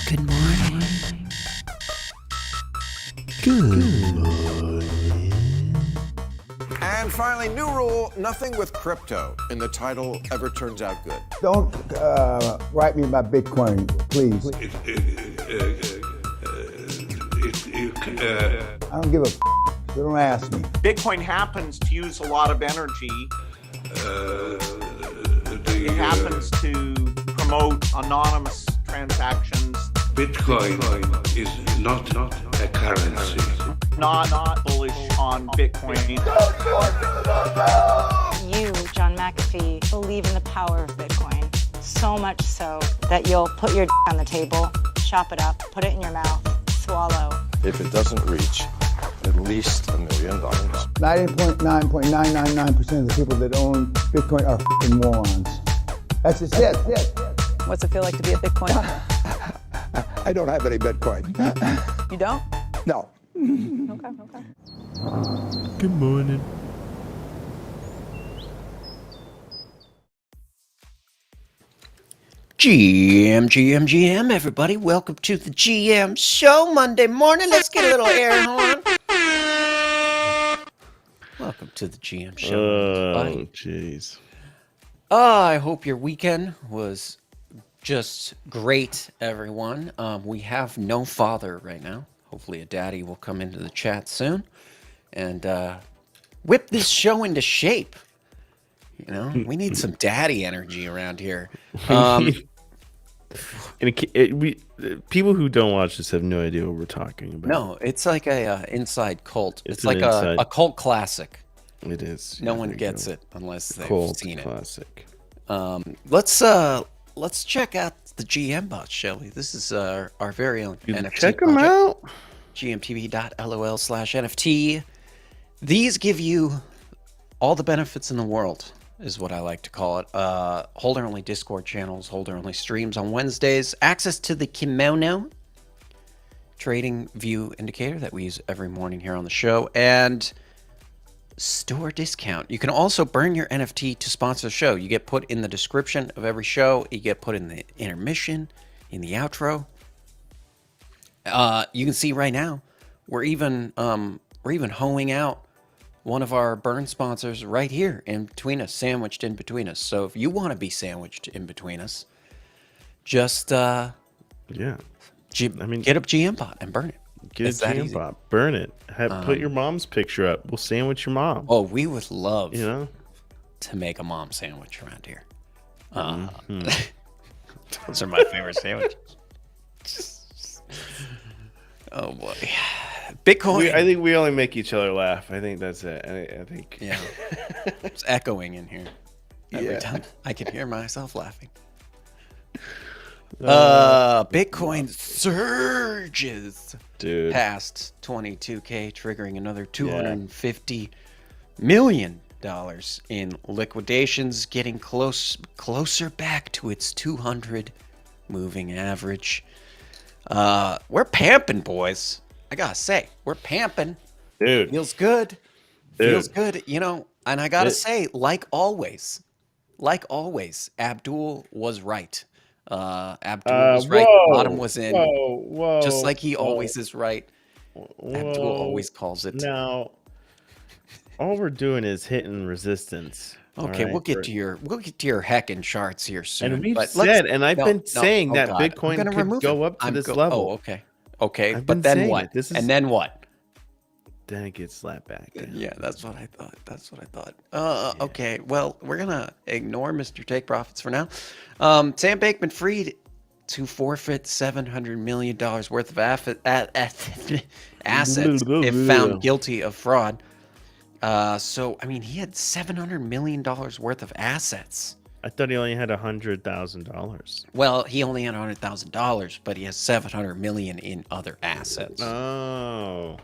Good morning. Good morning. And finally, new rule, nothing with crypto in the title ever turns out good. Don't write me about Bitcoin, please. I don't give a so don't ask me. Bitcoin happens to use a lot of energy. It happens to promote anonymous transactions. Bitcoin is not a currency. Not bullish on Bitcoin. You, John McAfee, believe in the power of Bitcoin. So much so that you'll put your on the table, chop it up, put it in your mouth, swallow. If it doesn't reach at least $1 million. 99.999% of the people that own Bitcoin are f***ing morons. That's just it. What's it feel like to be a Bitcoin? I don't have any Bitcoin. You don't? No. Okay. Good morning. GM, everybody. Welcome to the GM Show Monday morning. Let's get a little air horn. Welcome to the GM Show. Oh, jeez. I hope your weekend was just great, everyone. We have no father right now. Hopefully a daddy will come into the chat soon and whip this show into shape. You know, we need some daddy energy around here. People who don't watch this have no idea what we're talking about. No, it's like a inside cult. It's like inside... a cult classic. It is. No one gets it unless they've seen classic. It. Let's check out the GM bot, shall we? This is our very own NFT. Check them out. GMTV.lol/NFT. These give you all the benefits in the world, is what I like to call it. Holder-only Discord channels, holder-only streams on Wednesdays, access to the kimono trading view indicator that we use every morning here on the show, and store discount. You can also burn your NFT to sponsor the show. You get put in the description of every show. You get put in the intermission, in the outro. You can see right now we're even hoeing out one of our burn sponsors right here in between us, sandwiched in between us. So if you want to be sandwiched in between us, just get up GM Bot and burn it. Get a GM Bot, burn it. Put your mom's picture up. We'll sandwich your mom. Oh, we would love to make a mom sandwich around here. Those are my favorite sandwiches. Oh boy. Bitcoin. I think we only make each other laugh. I think that's it. I think. Yeah. It's echoing in here. Every time I can hear myself laughing. Bitcoin surges, dude, past 22K, triggering another $250 million in liquidations, getting closer back to its 200 moving average. We're pamping, boys. I gotta say, we're pamping. Dude. Feels good. Feels good, you know, and I gotta say, like always, Abdul was right. Abdul was right. Bottom was in. Whoa. Just like he always is right. Abdul always calls it. Now, all we're doing is hitting resistance. Okay, right? we'll get to your heckin' charts here soon. And we've said, and I've been saying that Bitcoin could go up to this level. Oh, okay. But then what? And then what? Then it gets slapped back. Yeah, that's what I thought. Okay, well, we're gonna ignore Mr. Take Profits for now. Sam Bankman-Fried to forfeit $700 million worth of assets if found guilty of fraud. So, I mean, he had $700 million worth of assets. I thought he only had $100,000. Well, he only had $100,000, but he has $700 million in other assets. Oh.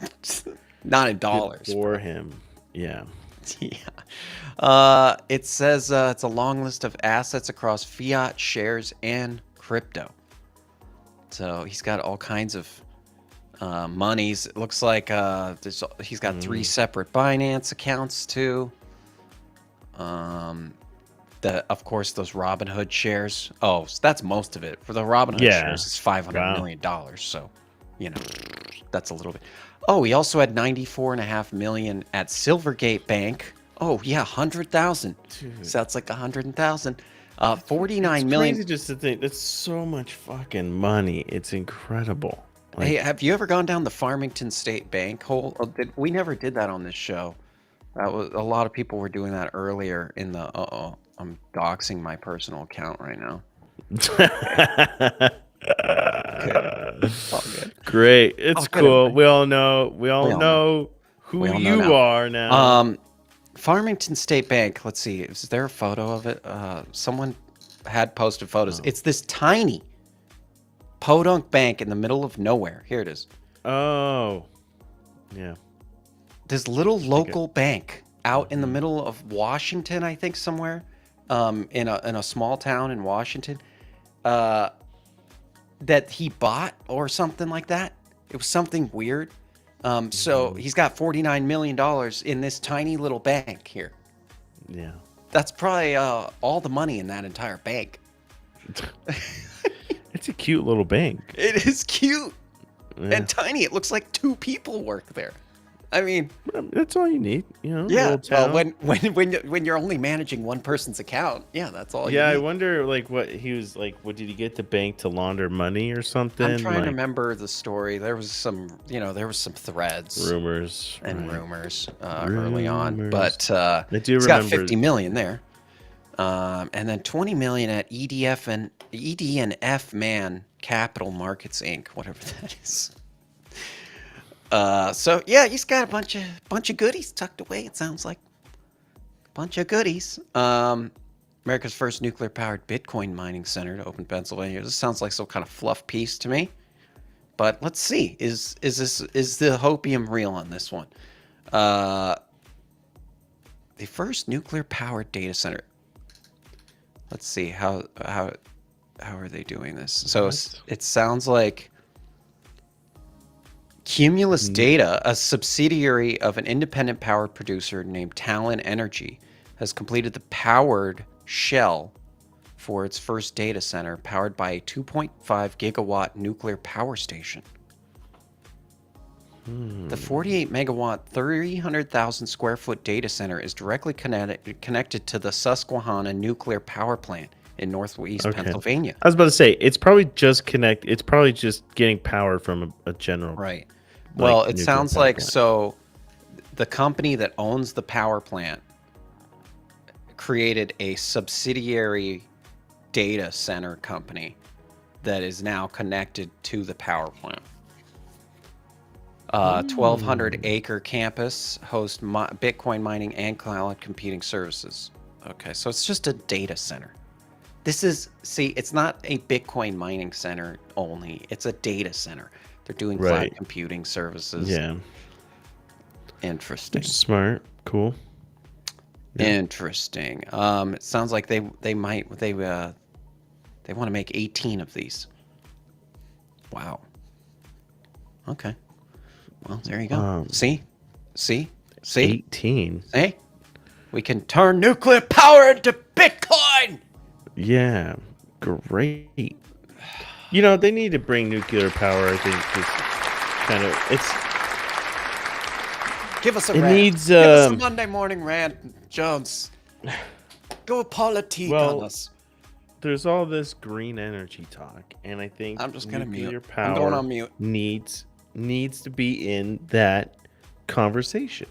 Not in dollars. Good for him. Yeah. Yeah. It says it's a long list of assets across fiat, shares, and crypto. So he's got all kinds of monies. It looks like he's got 3 separate Binance accounts too. of course, those Robinhood shares. Oh, so that's most of it. For the Robinhood shares, it's $500 million. So, you know, that's a little bit. Oh, he also had 94.5 million at Silvergate Bank. Oh yeah, 100,000. So that's like 100,000. 49 million. Crazy just to think that's so much fucking money. It's incredible. Like, Hey, have you ever gone down the Farmington State Bank hole? We never did that on this show. That was a lot of people were doing that earlier in the. I'm doxing my personal account right now. It's all good. Great. It's cool. Good. We all know who you are now. Farmington State Bank. Let's see. Is there a photo of it? Someone had posted photos. It's this tiny podunk bank in the middle of nowhere. Here it is. Oh, yeah. This little local bank out in the middle of Washington, I think somewhere, in a small town in Washington, that he bought or something like that. It was something weird. So he's got $49 million in this tiny little bank here. Yeah. That's probably all the money in that entire bank. It's a cute little bank. It is cute and tiny. It looks like 2 people work there. I mean, that's all you need, you know. Yeah. When you're only managing one person's account, yeah, that's all. Yeah, you need. I wonder, like, what he was like. What did he get the bank to launder money or something? I'm trying like, to remember the story. There was some threads, rumors, rumors early on, but I do he's remember got 50 million there, and then 20 million at ED&F Man Capital Markets Inc. Whatever that is. So yeah, he's got a bunch of goodies tucked away. It sounds like a bunch of goodies. America's first nuclear-powered Bitcoin mining center to open Pennsylvania. This sounds like some kind of fluff piece to me. But let's see. Is the hopium real on this one? The first nuclear-powered data center. Let's see how are they doing this? So it sounds like Cumulus Data, a subsidiary of an independent power producer named Talon Energy, has completed the powered shell for its first data center, powered by a 2.5 gigawatt nuclear power station. The 48 megawatt, 300,000 square foot data center is directly connected to the Susquehanna nuclear power plant in northeast Pennsylvania. I was about to say it's probably just It's probably just getting power from a general. Right. Like, well, it sounds like plant. so. The company that owns the power plant created a subsidiary data center company that is now connected to the power plant. 1,200 acre campus hosts Bitcoin mining and cloud computing services. Okay, so it's just a data center. It's not a Bitcoin mining center only. It's a data center. They're doing cloud computing services. Yeah. Interesting. Smart. Cool. Yeah. Interesting. It sounds like they want to make 18 of these. Wow. Okay. Well, there you go. See? 18. Hey, we can turn nuclear power into Bitcoin. Yeah, great. You know, they need to bring nuclear power. I think Give us a rant. Give us a Monday morning rant, Jones. Go politique on us. There's all this green energy talk, and I think I'm just gonna nuclear mute. power I'm going on mute. needs to be in that conversation.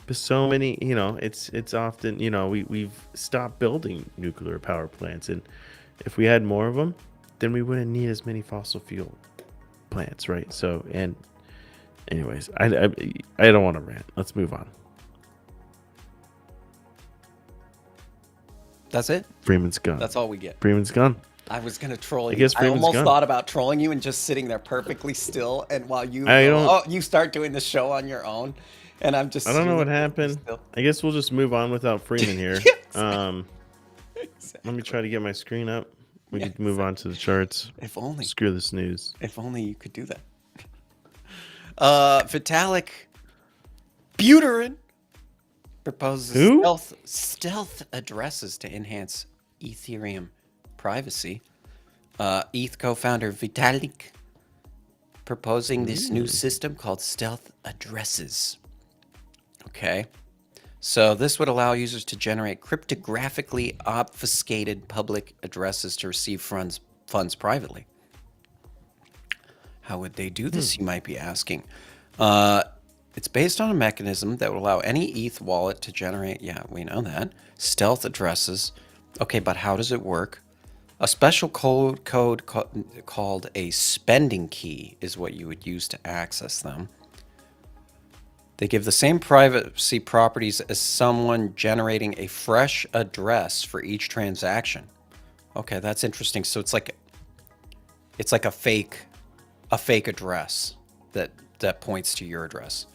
But so many, you know, it's often, you know, we've stopped building nuclear power plants, and if we had more of them, then we wouldn't need as many fossil fuel plants, right? So, and anyways, I don't want to rant. Let's move on. That's it? Freeman's gone. That's all we get. Freeman's gone. I was gonna troll you. I guess I Freeman's almost gone. thought about trolling you and just sitting there perfectly still, and while you you start doing the show on your own, and I'm just. I don't know what happened. I guess we'll just move on without Freeman here. Exactly. Let me try to get my screen up. We can move on to the charts. If only. Screw the snooze. If only you could do that. Vitalik Buterin proposes Who? stealth addresses to enhance Ethereum privacy. ETH co-founder Vitalik proposing this new system called stealth addresses. Okay. So this would allow users to generate cryptographically obfuscated public addresses to receive funds privately. How would they do this, you might be asking? It's based on a mechanism that would allow any ETH wallet to generate, yeah, we know that, stealth addresses. Okay, but how does it work? A special code called a spending key is what you would use to access them. They give the same privacy properties as someone generating a fresh address for each transaction. Okay, that's interesting. So it's like a fake address that points to your address.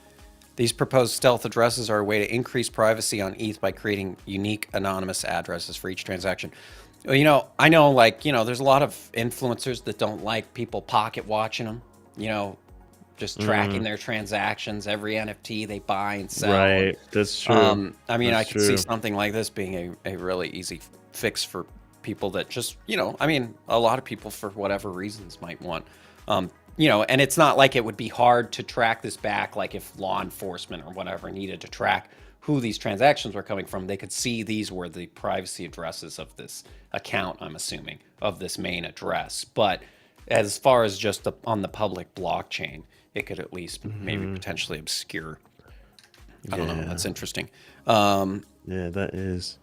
These proposed stealth addresses are a way to increase privacy on ETH by creating unique anonymous addresses for each transaction. You know, I know, like, you know, there's a lot of influencers that don't like people pocket watching them, you know, just tracking their transactions, every NFT they buy and sell. Right, that's true. I mean, That's I could see true. something like this being a really easy fix for people that just, you know, I mean, a lot of people for whatever reasons might want, you know, and it's not like it would be hard to track this back. Like if law enforcement or whatever needed to track who these transactions were coming from, they could see these were the privacy addresses of this account, I'm assuming, of this main address. But as far as just on the public blockchain, it could at least maybe potentially obscure. I don't know. That's interesting. Yeah, that is.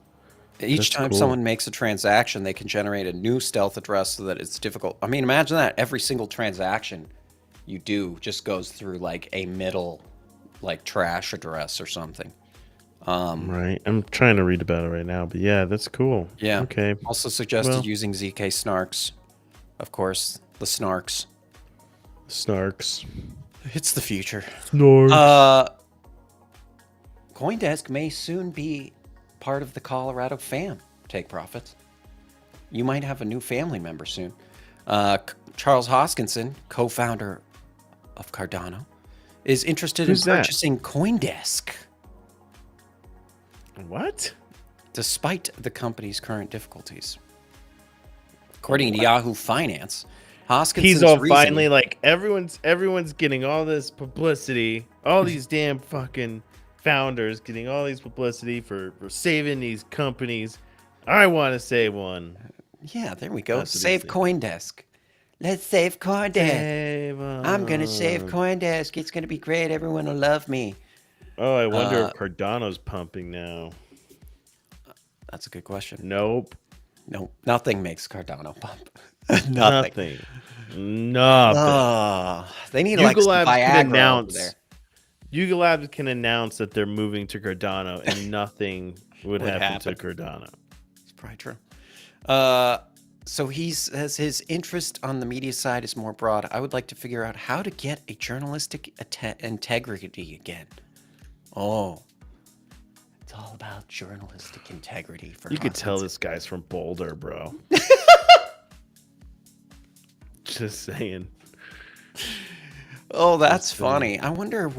Each That's time cool. someone makes a transaction, they can generate a new stealth address so that it's difficult. I mean, imagine that every single transaction you do just goes through like a middle, like trash address or something. Right. I'm trying to read about it right now, but yeah, that's cool. Yeah. Okay. Also suggested Well- using ZK snarks. Of course, the snarks. Snarks. It's the future. Snarks. CoinDesk may soon be part of the Colorado fam. Take profits. You might have a new family member soon. Charles Hoskinson, co-founder of Cardano, is interested Who's in that? purchasing CoinDesk, What? despite the company's current difficulties. According to Yahoo Finance, Hoskinson's He's all reasoning- finally like everyone's getting all this publicity. All these damn fucking founders getting all these publicity for saving these companies. I want to save one. Yeah, there we go. That's what Save he's CoinDesk. Let's save CoinDesk. Save I'm gonna save 'em. CoinDesk. It's gonna be great. Everyone will love me. Oh, I wonder if Cardano's pumping now. That's a good question. Nope. No, nothing makes Cardano pump. Nothing. Nothing. They need like some Yuga Labs can Viagra over announce. there. Yuga Labs can announce that they're moving to Cardano, and nothing would happen to Cardano. It's probably true. So he says his interest on the media side is more broad. I would like to figure out how to get a journalistic integrity again. Oh, it's all about journalistic integrity. For You could tell Hoskinson. this guy's from Boulder, bro. Just saying. Oh, that's funny. I wonder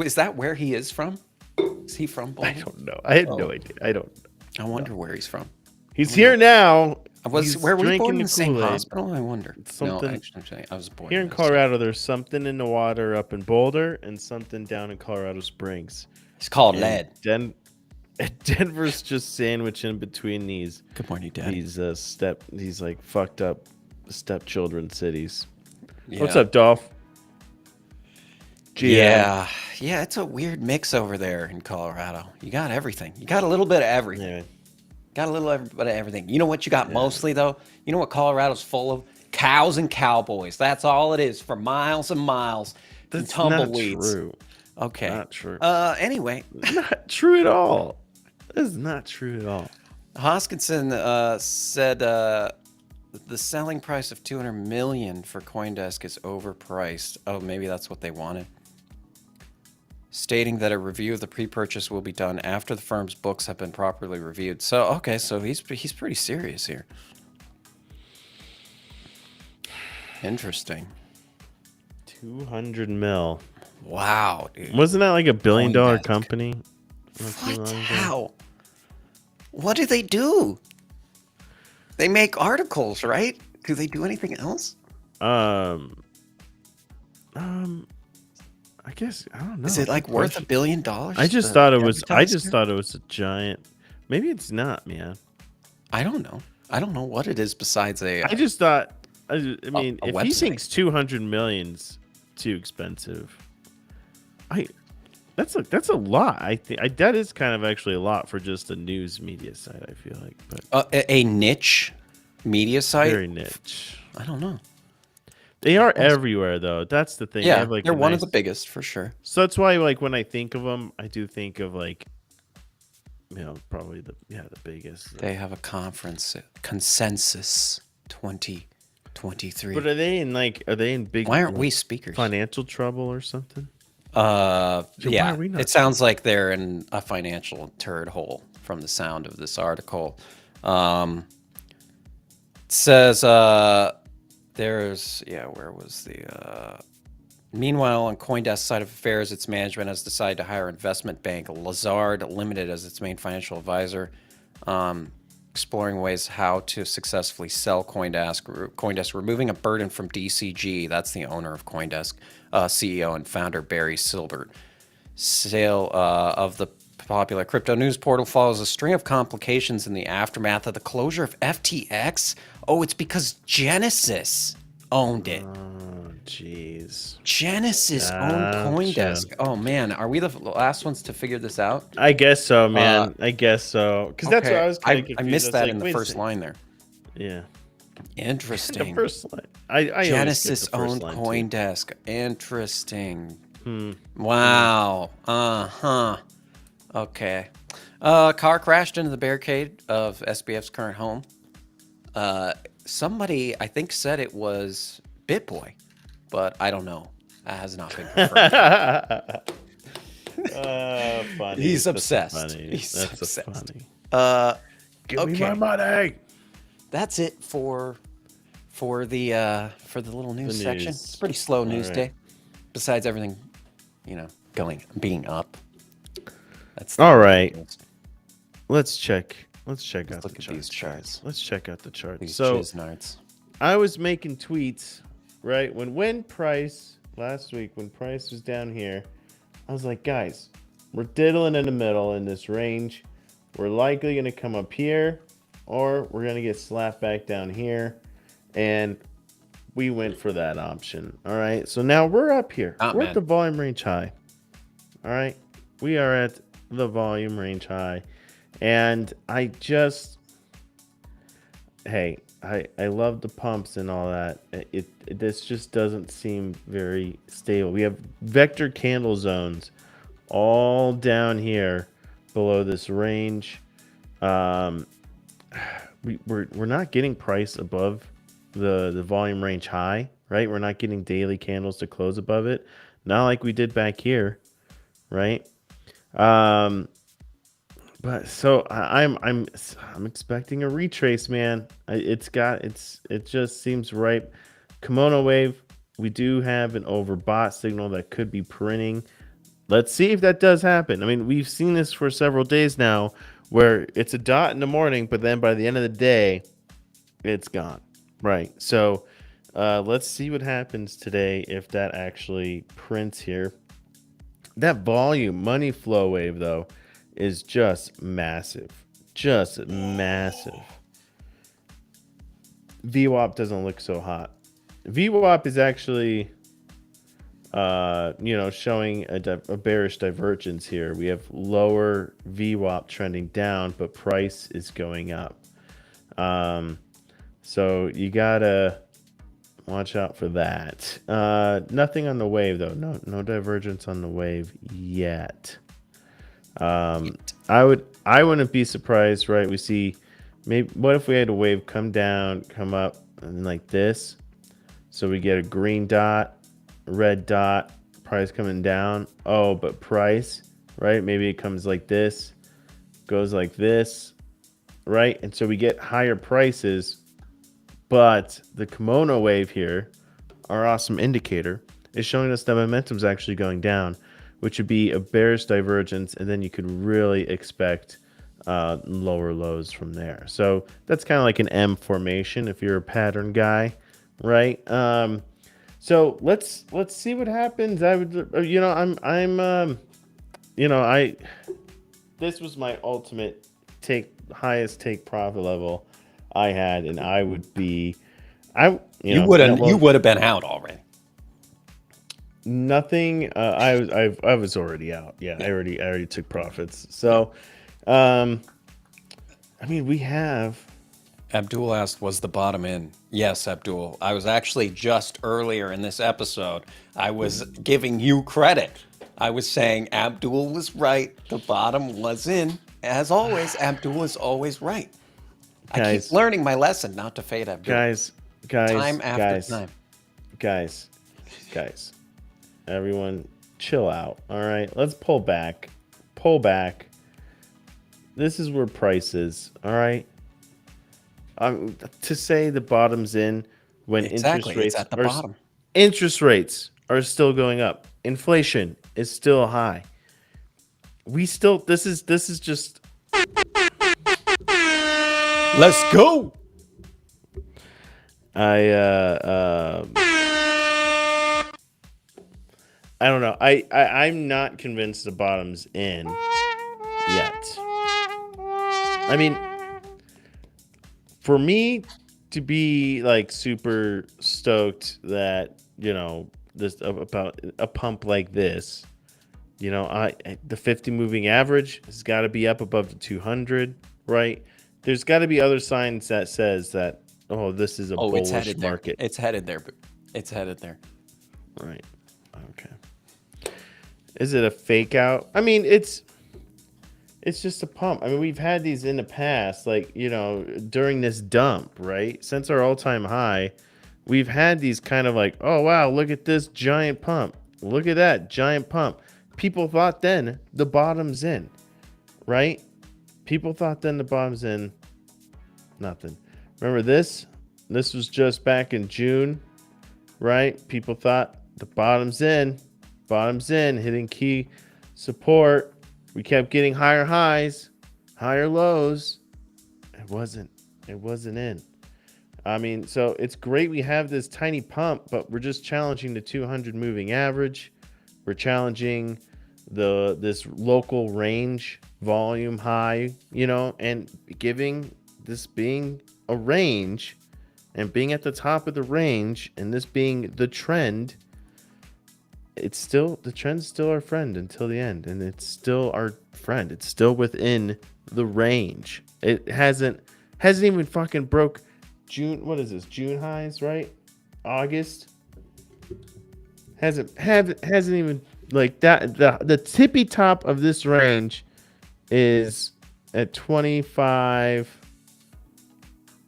is that where he is from? Is he from Boulder? I don't know. I had no idea. I don't. I wonder where he's from. He's here now. Was He's where were we born drinking in the same Kool-Aid. hospital? I wonder. Something- No, actually, I was born Here in Colorado, there's something in the water up in Boulder and something down in Colorado Springs. It's called And lead. Denver's just sandwiched in between these Good morning, Dad. these like fucked up stepchildren cities. Yeah. What's up, Dolph? Yeah. Yeah, it's a weird mix over there in Colorado. You got everything. You got a little bit of everything. Yeah. Got a little bit of everything. You know what you got mostly, though? You know what Colorado's full of? Cows and cowboys. That's all it is for miles and miles. And That's not tumbleweeds. true. Okay. Not true. Anyway, Not true at all. That is not true at all. Hoskinson said the selling price of $200 million for CoinDesk is overpriced. Oh, maybe that's what they wanted. Stating that a review of the pre-purchase will be done after the firm's books have been properly reviewed. So, okay, so he's pretty serious here. Interesting. 200 mil. Wow, dude. Wasn't that like $1 billion CoinDesk. company? not too long ago. How? What do they do? They make articles, right? Do they do anything else? I guess I don't know. Is it like Good worth question. $1 billion? I just thought it was. I just thought it was a giant. Maybe it's not, man. I don't know. I don't know what it is besides a. I just thought. I mean, a if he website. thinks 200 million's too expensive, that's a lot. I think that is kind of actually a lot for just a news media site. I feel like, but a niche media site. very niche. I don't know. They are everywhere, though. That's the thing. They Yeah, have, like, they're a one of nice- the biggest for sure. So that's why, like, when I think of them, I do think of like, probably the biggest. They have a conference consensus 2023. But are they in big? Why aren't we speakers? Financial trouble or something? Yeah, why are we not it sounds like they're in a financial turd hole from the sound of this article. It says where was the meanwhile, on CoinDesk side of affairs, its management has decided to hire investment bank Lazard Limited as its main financial advisor, exploring ways how to successfully sell CoinDesk, removing a burden from DCG. That's the owner of CoinDesk, CEO and founder Barry Silbert. Sale of the popular crypto news portal follows a string of complications in the aftermath of the closure of FTX. Oh, it's because Genesis owned it. Oh, jeez. Genesis owned CoinDesk. Oh man, are we the last ones to figure this out? I guess so, man. I guess so. Because that's what I was kind of confused. I missed that in the wait a first second. line there. Yeah. Interesting. The first line. I always skip Genesis the first owned line, too. CoinDesk. Interesting. Wow. Uh-huh. Okay. Car crashed into the barricade of SBF's current home. Somebody, I think, said it was BitBoy, but I don't know. That has not been confirmed. Funny. He's That's obsessed. Funny. He's That's obsessed. funny. Give me okay. my money. That's it for the little news The section. news. It's a pretty slow news right. day. Besides everything, being up. That's All right. Let's check out Look the at charts. these charts. Let's check out the charts. These So chiznards. I was making tweets, right? When price last week, when price was down here, I was like, guys, we're diddling in the middle in this range. We're likely going to come up here, or we're going to get slapped back down here. And we went for that option. All right. So now we're up here. We're at the volume range high. All right. We are at the volume range high. And I love the pumps and all that. This just doesn't seem very stable. We have vector candle zones all down here below this range. We're not getting price above the volume range high, right? We're not getting daily candles to close above it. Not like we did back here, right? But so I'm expecting a retrace, man. It just seems ripe. Kimono wave. We do have an overbought signal that could be printing. Let's see if that does happen. I mean, we've seen this for several days now, where it's a dot in the morning, but then by the end of the day, it's gone. Right. So let's see what happens today if that actually prints here. That volume money flow wave though is just massive. Just massive. VWAP doesn't look so hot. VWAP is actually showing a bearish divergence here. We have lower VWAP trending down, but price is going up. So you gotta watch out for that. Nothing on the wave though. No divergence on the wave yet. I wouldn't be surprised, right? We see what if we had a wave come down, come up, and like this. So we get a green dot, red dot, price coming down. Oh, but price, right? Maybe it comes like this, goes like this, right? And so we get higher prices, but the kimono wave here, our awesome indicator, is showing us that momentum is actually going down. which would be a bearish divergence, and then you could really expect lower lows from there. So that's kind of like an M formation if you're a pattern guy, right? So let's see what happens. I would, this was my ultimate highest take profit level I had, and I would be, you would have been out already. Nothing. I was already out. Yeah, I already took profits. So, I mean, we have. Abdul asked, was the bottom in? Yes, Abdul. I was actually just earlier in this episode, I was giving you credit. I was saying Abdul was right. The bottom was in. As always, Abdul is always right. I keep learning my lesson not to fade Abdul. Guys. Time after time. Guys. Everyone, chill out. All right, let's pull back. This is where price is. All right. To say the bottom's in when exactly. interest rates are still going up, inflation is still high. This is just. Let's go. I don't know. I'm not convinced the bottom's in yet. I mean, for me to be like super stoked that, this about a pump like this, the 50 moving average has got to be up above the 200, right? There's got to be other signs that says that, this is a bullish market. It's headed there. Right. Okay. Is it a fake out? I mean, it's just a pump. I mean, we've had these in the past, like, during this dump, right? Since our all-time high, we've had these kind of like, oh, wow, look at this giant pump. Look at that giant pump. People thought then the bottom's in, right? People thought then the bottom's in. Nothing. Remember this? This was just back in June, right? People thought the bottom's in, hitting key support. We kept getting higher highs, higher lows. It wasn't in. I mean, so it's great we have this tiny pump, but we're just challenging the 200 moving average. We're challenging this local range volume high, and giving this being a range and being at the top of the range and this being the trend. The trend's still our friend until the end, and it's still our friend. It's still within the range. It hasn't even fucking broke June. What is this? June highs, right? August hasn't even like that. The tippy top of this range is at 25.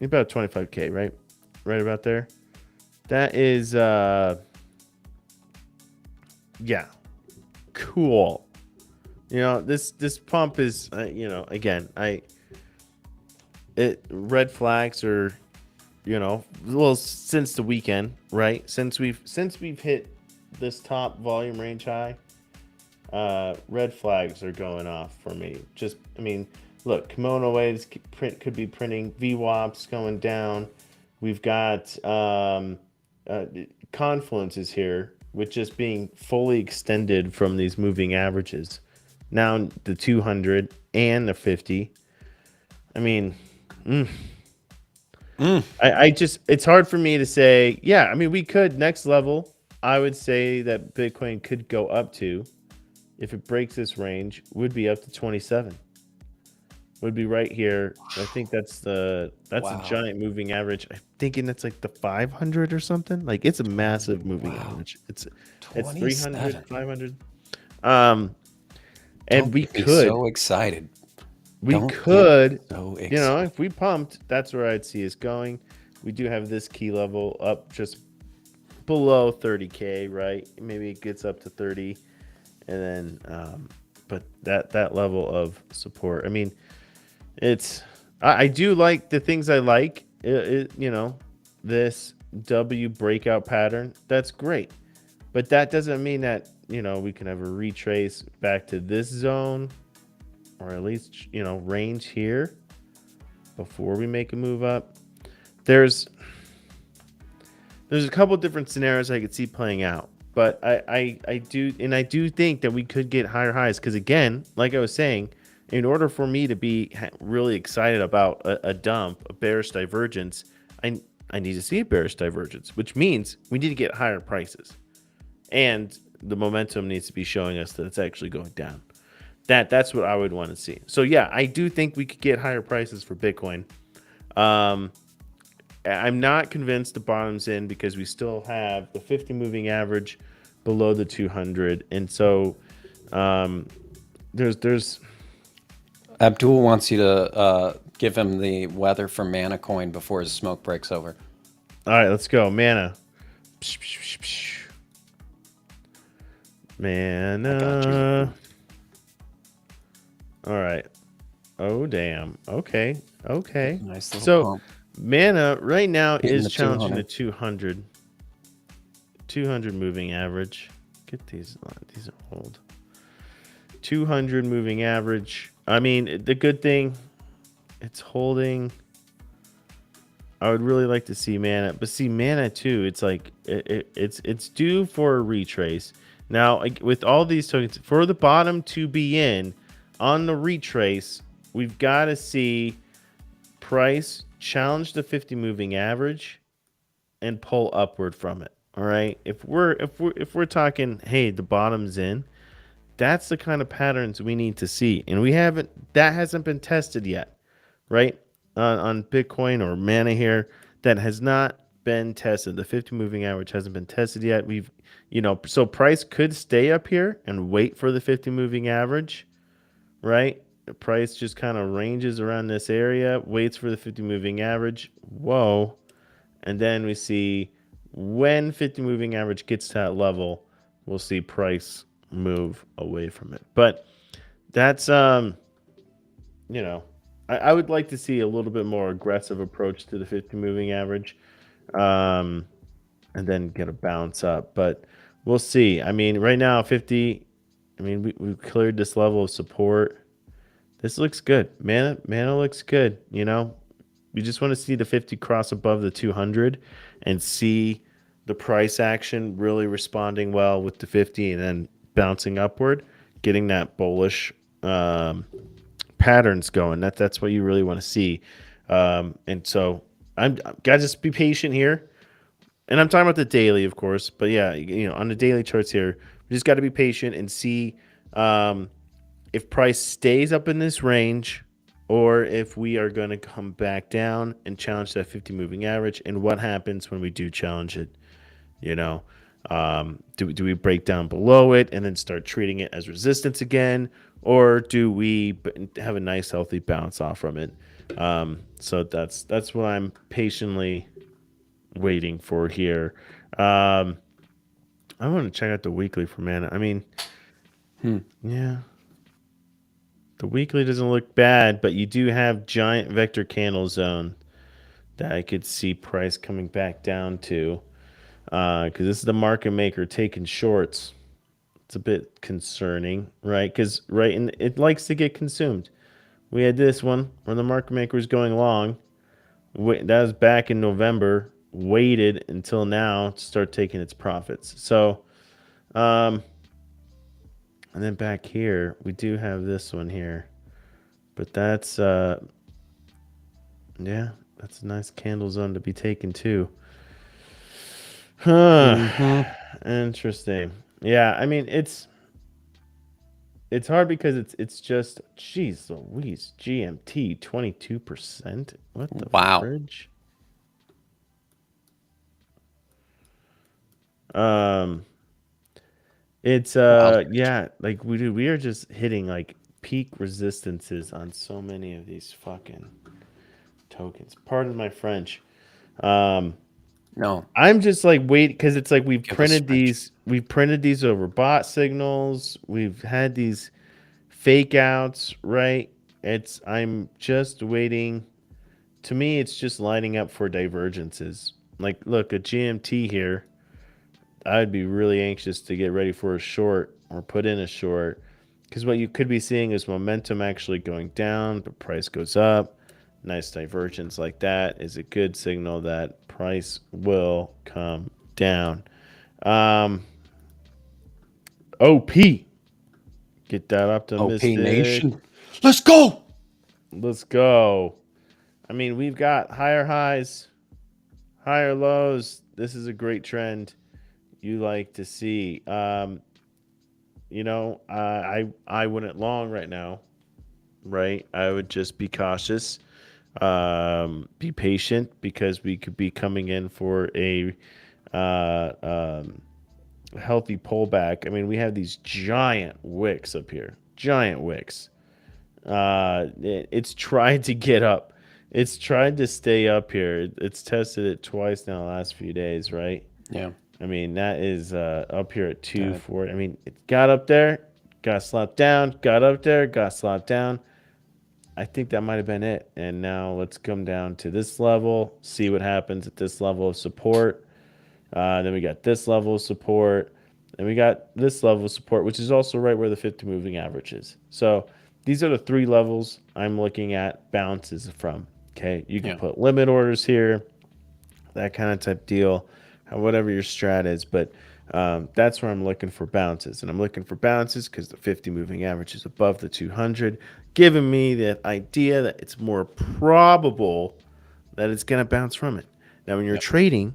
About 25K, right? Right about there. That is yeah, cool. This pump is again, red flags are, well, since the weekend, right? Since we've hit this top volume range high, red flags are going off for me. Look, kimono waves could be printing, VWAPs going down. We've got confluences here with just being fully extended from these moving averages. Now the 200 and the 50. I mean, it's hard for me to say, yeah, I mean, we could next level. I would say that Bitcoin could go up to, if it breaks this range, would be up to 27. Would be right here. I think that's a giant moving average. I'm thinking that's like the 500 or something. Like, it's a massive moving average. It's 300, 500. And we could. So excited. We could. So excited. If we pumped, that's where I'd see us going. We do have this key level up just below 30K, right? Maybe it gets up to 30, and then, but that level of support. I mean. I do like the things I like, this W breakout pattern. That's great. But that doesn't mean that, we can ever retrace back to this zone, or at least, range here before we make a move up. There's a couple different scenarios I could see playing out, but I do think that we could get higher highs, because again, like I was saying, in order for me to be really excited about a dump, a bearish divergence, I need to see a bearish divergence, which means we need to get higher prices, and the momentum needs to be showing us that it's actually going down. That's what I would want to see. So yeah, I do think we could get higher prices for Bitcoin. I'm not convinced the bottom's in, because we still have the 50 moving average below the 200, and so there's Abdul wants you to give him the weather for Mana Coin before his smoke breaks over. All right, let's go. Mana. Mana. All right. Oh, damn. Okay. Nice little So pump. Mana right now Hitting is the challenging 200. the 200. 200 moving average. Get these are old. 200 moving average. I mean, the good thing, it's holding. I would really like to see Mana, but see Mana too. It's like it's due for a retrace. Now, with all these tokens, for the bottom to be in on the retrace, we've got to see price challenge the 50 moving average and pull upward from it. All right. If we're talking, hey, the bottom's in, that's the kind of patterns we need to see, and that hasn't been tested yet, right? On Bitcoin or Mana here, that has not been tested. The 50 moving average hasn't been tested yet. So price could stay up here and wait for the 50 moving average, right? The price just kind of ranges around this area, waits for the 50 moving average. Whoa. And then we see when 50 moving average gets to that level, we'll see price move away from it. But that's, I would like to see a little bit more aggressive approach to the 50 moving average, and then get a bounce up. But we'll see. I mean, right now, 50, I mean, we've cleared this level of support. This looks good. Mana looks good, We just want to see the 50 cross above the 200 and see the price action really responding well with the 50 and then bouncing upward, getting that bullish patterns going. That's what you really want to see. And so I'm gotta just be patient here. And I'm talking about the daily, of course, but yeah, on the daily charts here, we just got to be patient and see if price stays up in this range, or if we are going to come back down and challenge that 50 moving average, and what happens when we do challenge it. Do we break down below it and then start treating it as resistance again, or do we have a nice healthy bounce off from it? So that's what I'm patiently waiting for here. I want to check out the weekly for Mana. I mean, yeah, the weekly doesn't look bad, but you do have giant vector candle zone that I could see price coming back down to. Because this is the market maker taking shorts. It's a bit concerning, right? Because it likes to get consumed. We had this one where the market maker was going long. That was back in November. Waited until now to start taking its profits. So, and then back here we do have this one here, but that's yeah, that's a nice candle zone to be taken too. Interesting. Yeah, I mean it's hard because it's just, geez Louise, GMT 22%. What the fridge? It's yeah, like we are just hitting like peak resistances on so many of these fucking tokens. Pardon my French. No, I'm just like waiting, because it's like we've printed these over bot signals. We've had these fake outs, right? I'm just waiting. To me, it's just lining up for divergences. Like, look, a GMT here. I'd be really anxious to get ready for a short or put in a short, because what you could be seeing is momentum actually going down, but price goes up. Nice divergence like that is a good signal that price will come down. OP. Get that optimistic. OP Nation. Let's go. Let's go. I mean, we've got higher highs, higher lows. This is a great trend you like to see. You know, I wouldn't long right now, right? I would just be cautious, be patient, because we could be coming in for a healthy pullback. I mean, we have these giant wicks up here, giant wicks. It's tried to get up. It's tried to stay up here. It's tested it twice now the last few days, right? Yeah. I mean, that is up here at 240. I mean, it got up there, got slapped down, got up there, got slapped down. I think that might have been it. And now let's come down to this level, see what happens at this level of support. Then we got this level of support. And we got this level of support, which is also right where the 50 moving average is. So these are the 3 levels I'm looking at bounces from. Okay. You can put limit orders here, that kind of type deal, whatever your strat is. But that's where I'm looking for bounces. And I'm looking for bounces because the 50 moving average is above the 200, giving me the idea that it's more probable that it's going to bounce from it. Now, when you're trading,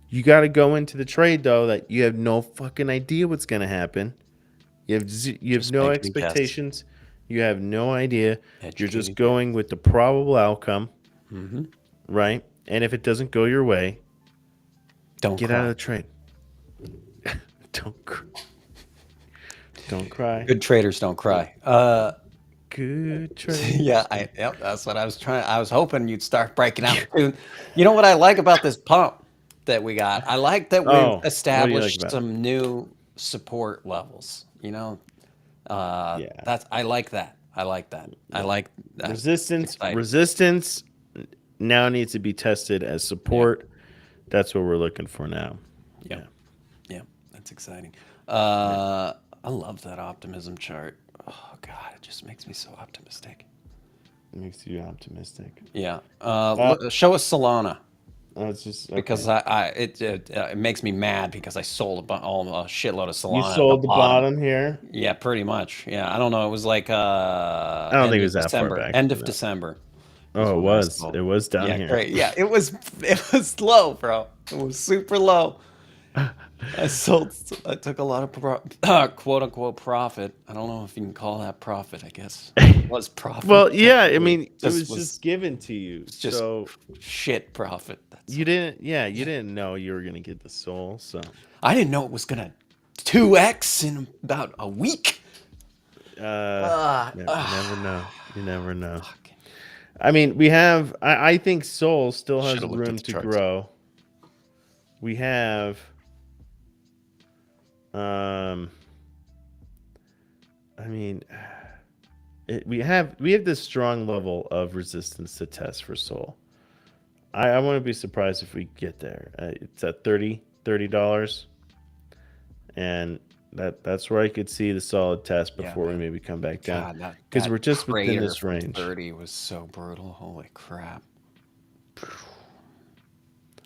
you got to go into the trade, though, that you have no fucking idea what's going to happen. You have no expectations. You have no idea. You're just going with the probable outcome, right? And if it doesn't go your way, don't get out of the trade. Don't cry. Good traders don't cry. Good trade. Yeah, that's what I was trying. I was hoping you'd start breaking out. You know what I like about this pump that we got? I like that we've established some new support levels. You know, that's I like that. I like that. I like that. Resistance now needs to be tested as support. That's what we're looking for now. Yeah, that's exciting. I love that optimism chart. Oh God, it just makes me so optimistic. It makes you optimistic. Yeah. Show us Solana. It's just because it makes me mad because I sold a shitload of Solana. You sold the bottom here. Yeah, pretty much. Yeah, I don't know. It was like I don't think it was that far back. End of December. Oh, it was. It was down here. Great. Yeah, it was low, bro. It was super low. I took a lot of quote unquote profit. I don't know if you can call that profit. I guess it was profit. Well, yeah. I mean, it was just given to you. Just shit profit. You didn't know you were gonna get the soul. So I didn't know it was gonna 2x in about a week. You never know. You never know. I mean, we have. I think Sol still has room to grow. We have. I mean, we have this strong level of resistance to test for Sol. I wouldn't be surprised if we get there. It's at $30, and that's where I could see the solid test before we maybe come back down, because we're just within this range. 30 was so brutal. Holy crap.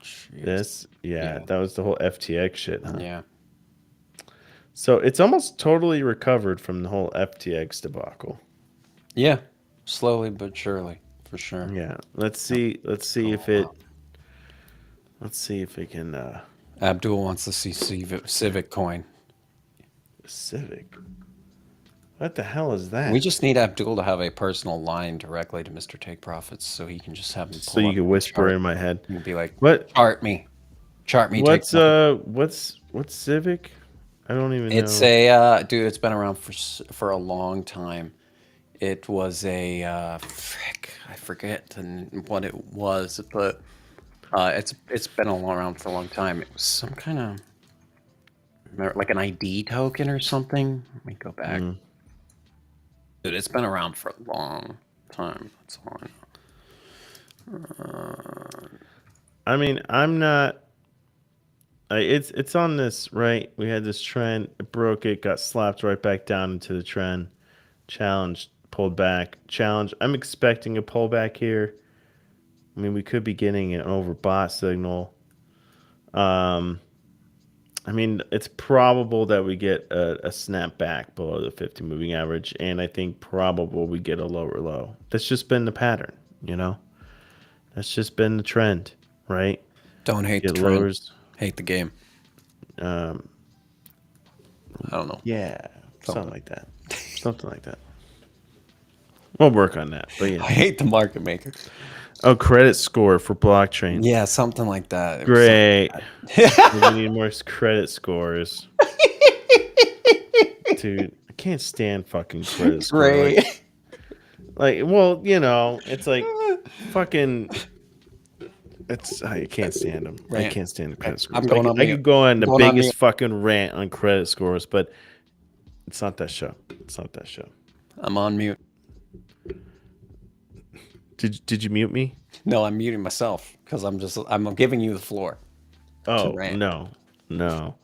Jeez. That was the whole FTX shit, huh? Yeah. So it's almost totally recovered from the whole FTX debacle. Yeah, slowly but surely, for sure. Yeah, let's see if it can. Abdul wants to see Civic coin. Civic. What the hell is that? We just need Abdul to have a personal line directly to Mr. Take Profits, so he can just have him. So you can whisper in my head. And be like, "What? Chart me. What's Civic? I don't even know. It's a dude. It's been around for a long time. It was a I forget what it was, but it's been around for a long time. It was some kind of like an ID token or something. Let me go back. Dude, it's been around for a long time. That's all I know. I mean, I'm not It's on this, right? We had this trend, it broke it, got slapped right back down into the trend. Challenge, pulled back. Challenge. I'm expecting a pullback here. I mean, we could be getting an overbought signal. I mean, it's probable that we get a snap back below the 50 moving average, and I think probable we get a lower low. That's just been the pattern, you know? That's just been the trend, right? Don't hate the It trend. lowers. Hate the game. I don't know. Yeah, something like that. Something like that. We'll work on that. But I yeah. hate the market maker. Oh, credit score for blockchain. Yeah, something like that. Great. We need more credit scores. Dude, I can't stand fucking credit score. Great. Well, you know, it's like fucking. I can't stand them. I Rant. can't stand the credit scores. I'm going on I mute. could go on the Going on biggest mute. fucking rant on credit scores, but it's not that show. It's not that show. I'm on mute. Did you mute me? No, I'm muting myself because I'm giving you the floor. Oh rant. no, not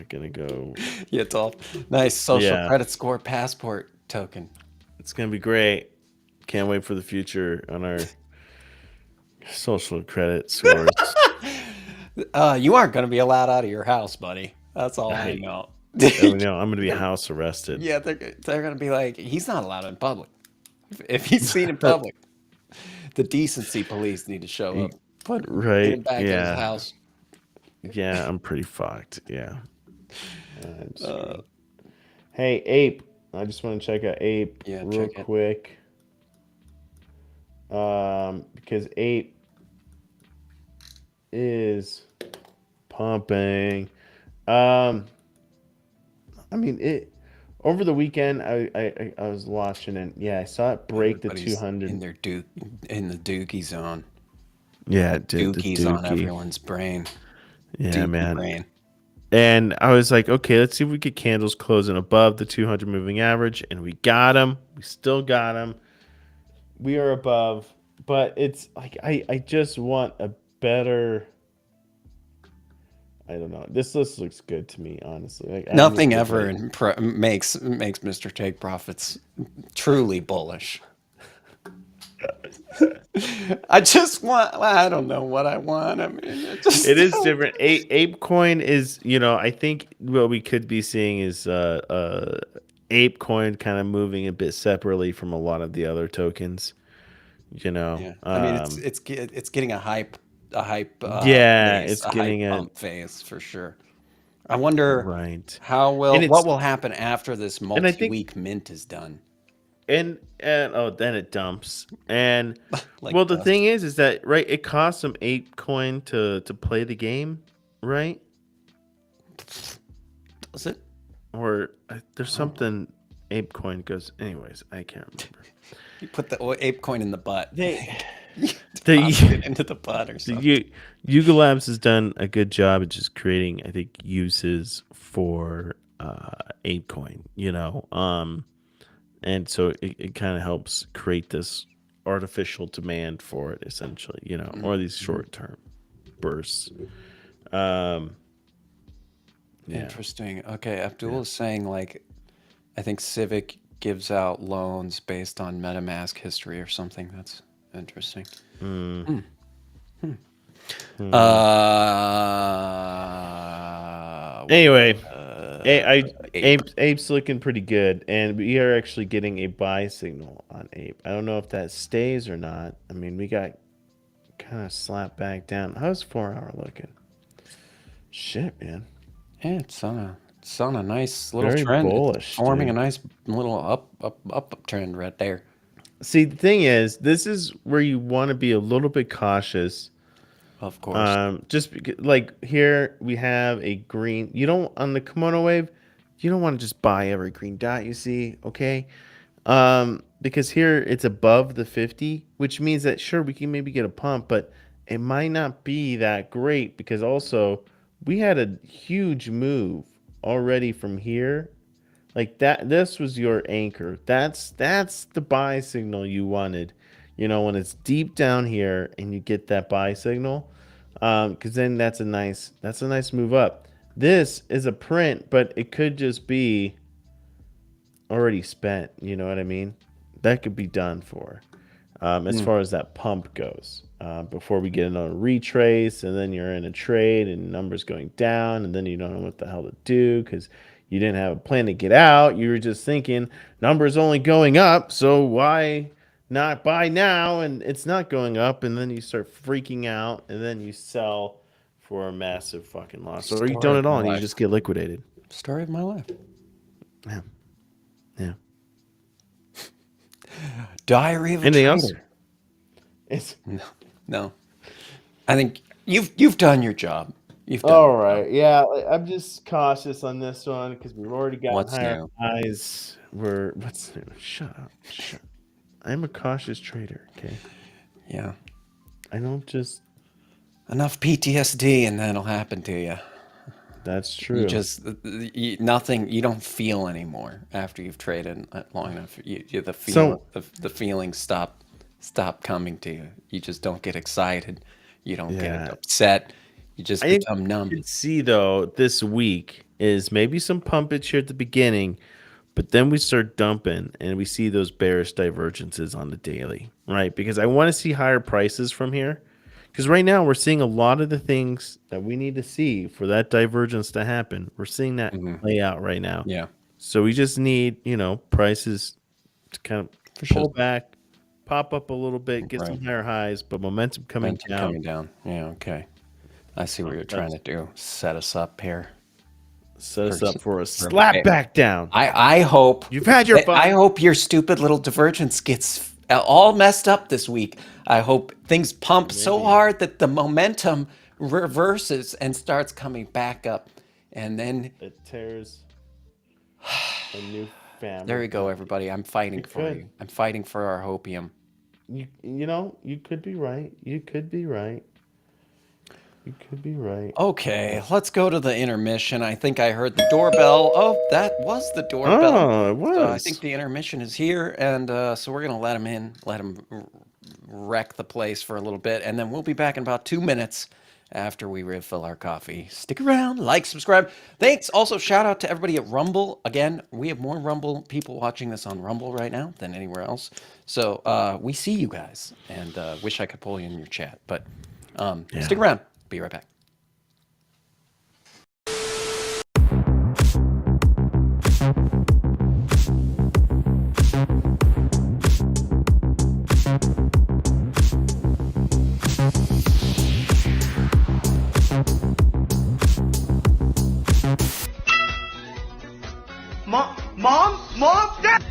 gonna go. Yeah, it's all nice social Yeah. credit score passport token. It's gonna be great. Can't wait for the future on our social credit scores. You aren't going to be allowed out of your house, buddy. That's all I know. Oh, no, I'm gonna be house arrested. Yeah, they're going to be like, he's not allowed in public. If he's seen in public, the decency police need to show up. Put Right, him back in his yeah. house. Yeah, I'm pretty fucked. Yeah. Hey, Ape. I just want to check out Ape Yeah, real check it. quick. Because Ape is pumping. I mean, it over the weekend. I was watching and yeah, I saw it break Everybody's the 200 in their in the dookie zone. Yeah, it did. The Dookie's on dookie. everyone's brain. Yeah, Dookie man. brain. And I was like, okay, let's see if we get candles closing above the 200 moving average. And we got them. We still got them. We are above. But it's like, I just want a better. I don't know. This list looks good to me, honestly. Like, Nothing ever makes Mr. Take Profits truly bullish. I just want. I don't know what I want. I mean, it is different. ApeCoin is, I think what we could be seeing is ApeCoin kind of moving a bit separately from a lot of the other tokens. Yeah. I mean, it's getting a hype. Yeah, phase, it's getting a pump phase for sure. I wonder right. what will happen after this multi-week mint is done. And then it dumps. And Like well, the dust. thing is that right, it costs some ApeCoin to play the game, right? Does it? Or there's something ApeCoin goes. Anyways, I can't remember. You put the ApeCoin in the butt. The it into the butt or something. Yuga Labs has done a good job of just creating, I think, uses for ApeCoin. And so it kind of helps create this artificial demand for it, essentially, or these short-term bursts. Yeah. Interesting. Okay, Abdul is saying, like, I think Civic gives out loans based on MetaMask history or something. That's interesting. Anyway, Ape's looking pretty good, and we are actually getting a buy signal on Ape. I don't know if that stays or not. I mean, we got kind of slapped back down. How's 4 hour looking? Shit, man. Yeah, it's on a nice little Very trend. bullish, It's forming dude. a nice little up trend right there. See, the thing is, this is where you want to be a little bit cautious. Of course. Just because, like here we have a green. You don't on the kimono wave. You don't want to just buy every green dot you see, okay? Because here it's above the 50, which means that sure we can maybe get a pump, but it might not be that great because also we had a huge move already from here. Like that, this was your anchor. That's the buy signal you wanted. When it's deep down here and you get that buy signal, Because then that's a nice move up. This is a print, but it could just be already spent. You know what I mean? That could be done for. As far as that pump goes, before we get another retrace, and then you're in a trade and numbers going down, and then you don't know what the hell to do because you didn't have a plan to get out. You were just thinking numbers only going up, so why not buy now? And it's not going up, and then you start freaking out, and then you sell for a massive fucking loss, or you don't at all, and you just get liquidated. Story of my life. Yeah, yeah. Diary of a Anything trader. else? It's No. I think you've done your job. You've done. all right. Yeah, I'm just cautious on this one because we've already got What's higher new? highs. What's new? Shut up. I'm a cautious trader. Okay, Yeah. I don't just. Enough PTSD and that'll happen to you. That's true. You just nothing. You don't feel anymore after you've traded long enough. The feelings stop coming to you. You just don't get excited. You don't get upset. You just become numb. You could see though this week is maybe some pumpage here at the beginning, but then we start dumping and we see those bearish divergences on the daily, right? Because I want to see higher prices from here. Because right now we're seeing a lot of the things that we need to see for that divergence to happen. We're seeing that play out right now. Yeah. So we just need, prices to kind of pull back, pop up a little bit, get some higher highs, but momentum coming down. Yeah, okay. I see what you're trying to do. Set us up here. Set us up for a slap back down. I hope you've had your fun. I hope your stupid little divergence gets all messed up this week. I hope things pump so hard that the momentum reverses and starts coming back up, and then it tears a new family. There you go, everybody. I'm fighting for you. I'm fighting for our hopium. You could be right. You could be right. You could be right. Okay, let's go to the intermission. I think I heard the doorbell. Oh, that was the doorbell. Oh, it was. I think the intermission is here, and so we're going to let him in, let him wreck the place for a little bit, and then we'll be back in about 2 minutes after we refill our coffee. Stick around, like, subscribe. Thanks. Also, shout out to everybody at Rumble. Again, we have more Rumble people watching this on Rumble right now than anywhere else. So we see you guys, and wish I could pull you in your chat, but stick around. Be right back. Mom, Dad!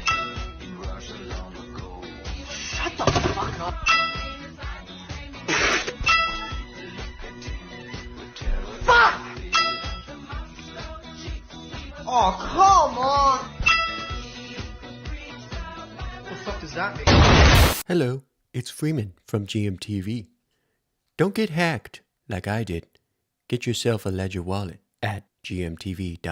Shut the fuck up. Fuck! Oh, come on! What the fuck does that mean? Hello, it's Freeman from GMTV. Don't get hacked like I did. Get yourself a Ledger wallet at gmtv.lol/ledger.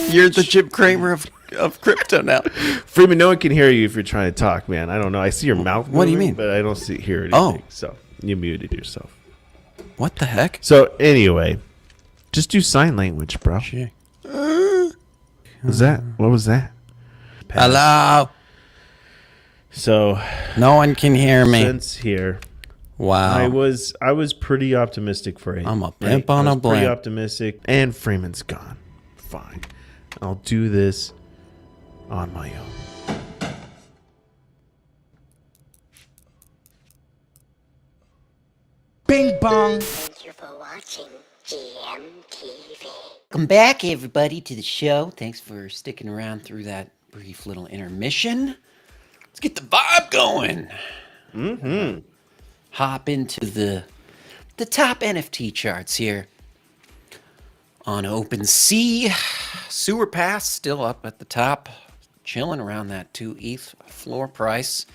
You're the Jim Cramer of crypto now. Freeman, no one can hear you if you're trying to talk, man. I don't know. I see your mouth moving, What do you mean? But I don't hear anything. So you muted yourself. What the heck? So anyway, just do sign language, bro. What was that? What was that? Hello. So no one can hear me. Since here. Wow. I was pretty optimistic for it. I'm a pimp on a blimp. Pretty optimistic, and Freeman's gone. Fine. I'll do this on my own. Bing bong. Thank you for watching GMTV. Welcome back, everybody, to the show. Thanks for sticking around through that brief little intermission. Let's get the vibe going. Hop into the top NFT charts here. On OpenSea, Sewer Pass still up at the top, chilling around that 2 ETH floor price.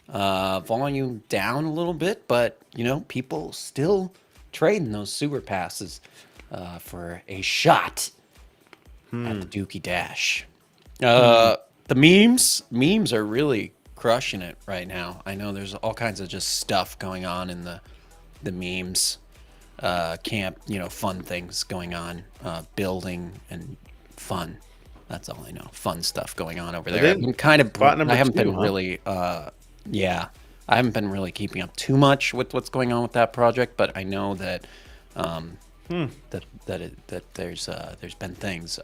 Volume down a little bit, but people still trading those sewer passes for a shot. at the Dookie Dash. The memes are really crushing it right now. I know there's all kinds of just stuff going on in the memes camp, fun things going on, building and fun. That's all I know. Fun stuff going on over there. I've been I haven't been really I haven't been really keeping up too much with what's going on with that project, but I know that that there's been things.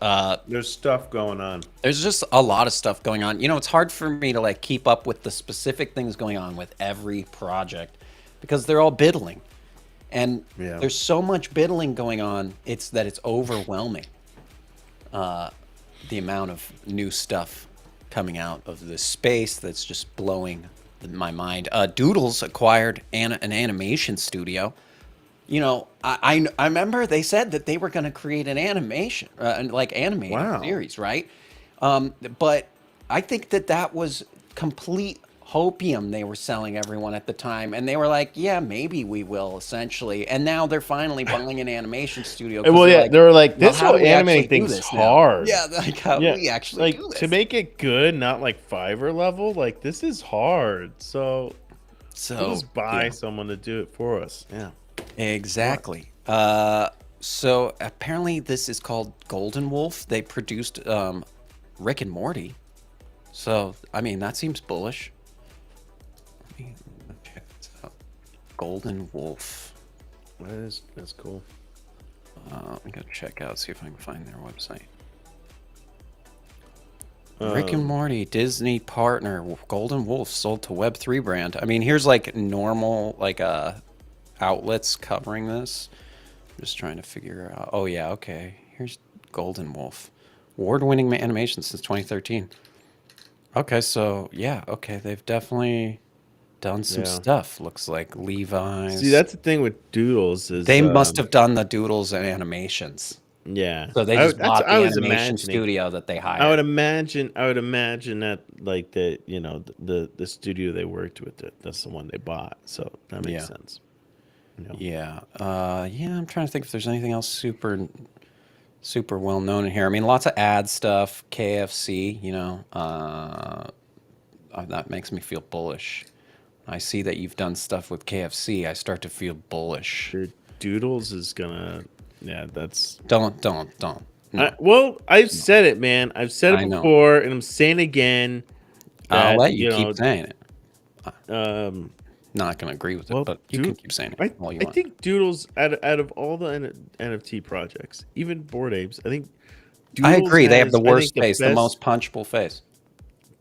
There's stuff going on. There's just a lot of stuff going on. It's hard for me to like keep up with the specific things going on with every project because they're all biddling. And there's so much biddling going on, it's overwhelming. The amount of new stuff coming out of this space that's just blowing my mind. Doodles acquired an animation studio. I remember they said that they were going to create an animation, animated series, right? But I think that was complete hopium they were selling everyone at the time, and they were like, yeah, maybe we will essentially, and now they're finally buying an animation studio. Well, they were like, this whole animating thing's hard. Yeah, like how do we actually do this? To make it good, not like Fiverr level, like this is hard. So we'll just buy someone to do it for us. Yeah, exactly. So apparently this is called Golden Wolf. They produced Rick and Morty. So I mean that seems bullish. Check this out. Golden Wolf. That's cool. Let me go check out, see if I can find their website. Rick and Morty, Disney partner, Golden Wolf sold to Web3 brand. I mean, here's like normal outlets covering this. I'm just trying to figure out. Oh yeah, okay. Here's Golden Wolf, award-winning animation since 2013. Okay, so yeah, okay, they've definitely done some stuff. Looks like Levi's. See, that's the thing with Doodles is they must have done the doodles and animations. Yeah. So they just bought the animation studio that they hired. I would imagine that like the studio they worked with, that's the one they bought. So that makes sense. Yeah. I'm trying to think if there's anything else super well known in here. I mean, lots of ad stuff, KFC, that makes me feel bullish. I see that you've done stuff with KFC. I start to feel bullish. Doodles is gonna, that's don't. No. I've said it, man. I've said it before, and I'm saying it again. I'll let you keep saying it. Not gonna agree with it, but you can keep saying it all you want. I think Doodles, out of all the NFT projects, even Bored Apes, I think Doodles I agree. They have the worst face, the most punchable face.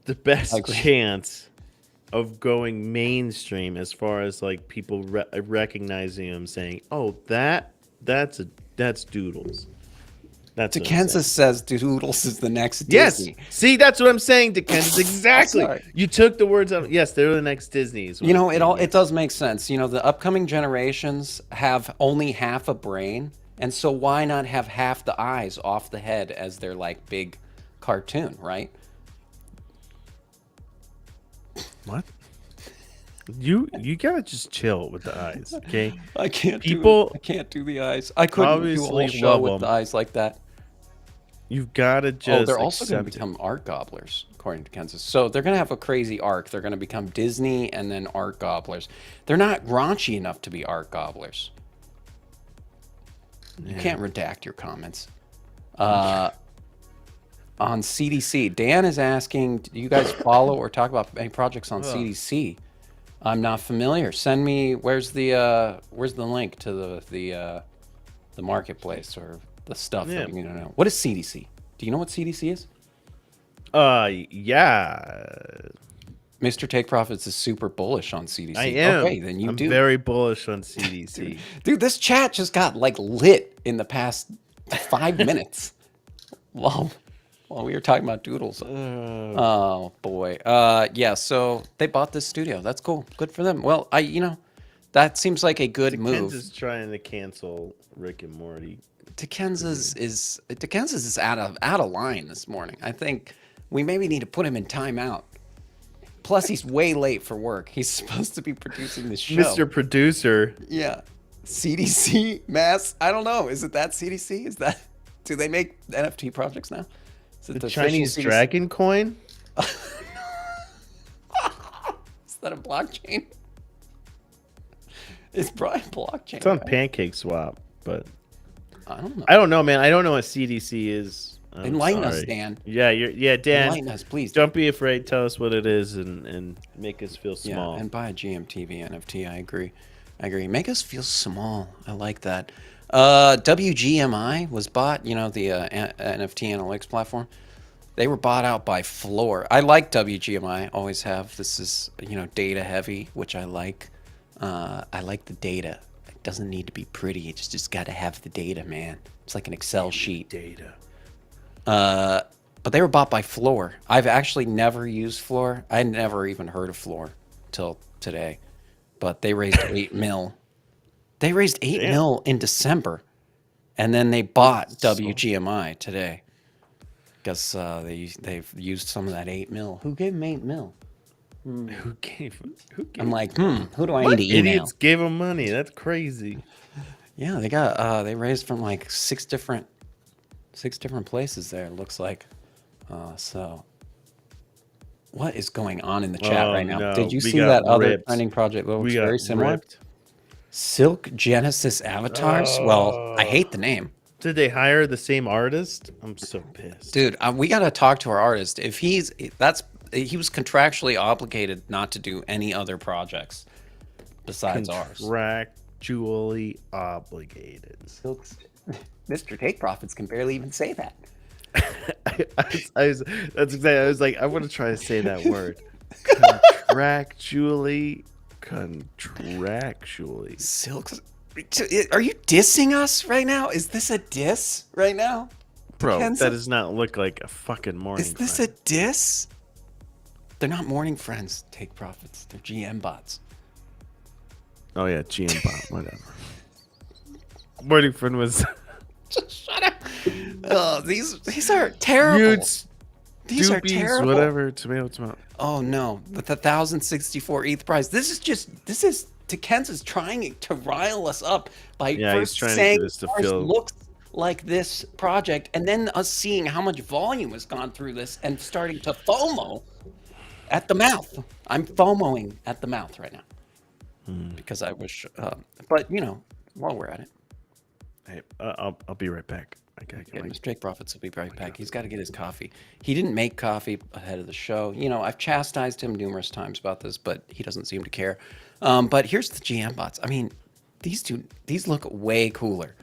The best chance of going mainstream as far as like people recognizing him, saying, "Oh, that's Doodles." That's Kansas says Doodles is the next Disney. Yes. See, that's what I'm saying, Kansas. Exactly. You took the words out. Yes, they're the next Disney's. It does make sense. The upcoming generations have only half a brain, and so why not have half the eyes off the head as their like big cartoon, right? What? You gotta just chill with the eyes, okay? I can't do the eyes. I couldn't do a whole show with the eyes like that. You've got to just. They're also going to become art gobblers, according to Kansas. So they're going to have a crazy arc. They're going to become Disney and then art gobblers. They're not raunchy enough to be art gobblers. You can't redact your comments. On CDC, Dan is asking, do you guys follow or talk about any projects on CDC? I'm not familiar. Send me. Where's the link to the marketplace or the stuff that we need to know? What is CDC? Do you know what CDC is? Yeah. Mr. Take Profits is super bullish on CDC. I am. Okay, then I'm very bullish on CDC. Dude, this chat just got like lit in the past 5 minutes. While we were talking about Doodles. Oh boy. Yeah, so they bought this studio. That's cool. Good for them. Well, that seems like a good move. Kansas trying to cancel Rick and Morty. Kansas is out of line this morning. I think we maybe need to put him in timeout. Plus, he's way late for work. He's supposed to be producing this show. Mr. Producer. Yeah. CDC mass. I don't know. Is it that CDC? Is that? Do they make NFT projects now? Is it The official Chinese CDC? dragon coin? Is that a blockchain? It's probably blockchain. It's on right? Pancake Swap, but I don't know. I don't know, man. I don't know what CDC is. I'm Enlighten us, sorry. Dan. Yeah, Dan. Enlighten us, please. Don't be afraid. Tell us what it is and make us feel small. Yeah, and buy a GMTV NFT. I agree. Make us feel small. I like that. WGMI was bought. You know, the NFT analytics platform. They were bought out by Floor. I like WGMI. Always have. This is, you know, data heavy, which I like. I like the data. It doesn't need to be pretty. It's just got to have the data, man. It's like an Excel sheet. Data. But they were bought by Floor. I've actually never used Floor. I never even heard of Floor till today. But they raised 8 mil. They raised 8 mil in December, and then they bought WGMI today because they've used some of that 8 mil. Who gave them 8 mil? Who gave? I'm like, who do I What need to email? idiots gave them money? That's crazy. Yeah, they got they raised from like six different places there. It looks like. So, what is going on in the chat right now? no, Did you we see got that other ripped. trending project that looks We got very similar? ripped. Silk Genesis avatars. Well, I hate the name. Did they hire the same artist? I'm so pissed. Dude, we got to talk to our artist. If he was contractually obligated not to do any other projects besides ours. Contractually obligated. Silk's, Mr. Take Profits can barely even say that. That's exactly. I was like, I want to try to say that word. Contractually. Silk's. Are you dissing us right now? Is this a diss right now? Bro, Kenza? that does not look like a fucking morning. Is this friend. a diss? They're not morning friends. Take Profits. They're GM bots. Oh yeah, GM bot, whatever. Morning friend was. Shut up. Oh, these are terrible. These are terrible. Whatever. Tomato. Oh no, the 1,064 ETH prize. This is Kenza's trying to rile us up by first he's trying saying to get us to ours feel. looks like this project, and then us seeing how much volume has gone through this and starting to FOMO at the mouth. I'm FOMOing at the mouth right now because I wish. But you know, while we're at it, Hey, I'll be right back. I gotta get Mr. Jake Profits will be right back. He's got to get his coffee. He didn't make coffee ahead of the show. You know, I've chastised him numerous times about this, but he doesn't seem to care. But here's the GM bots. I mean, these look way cooler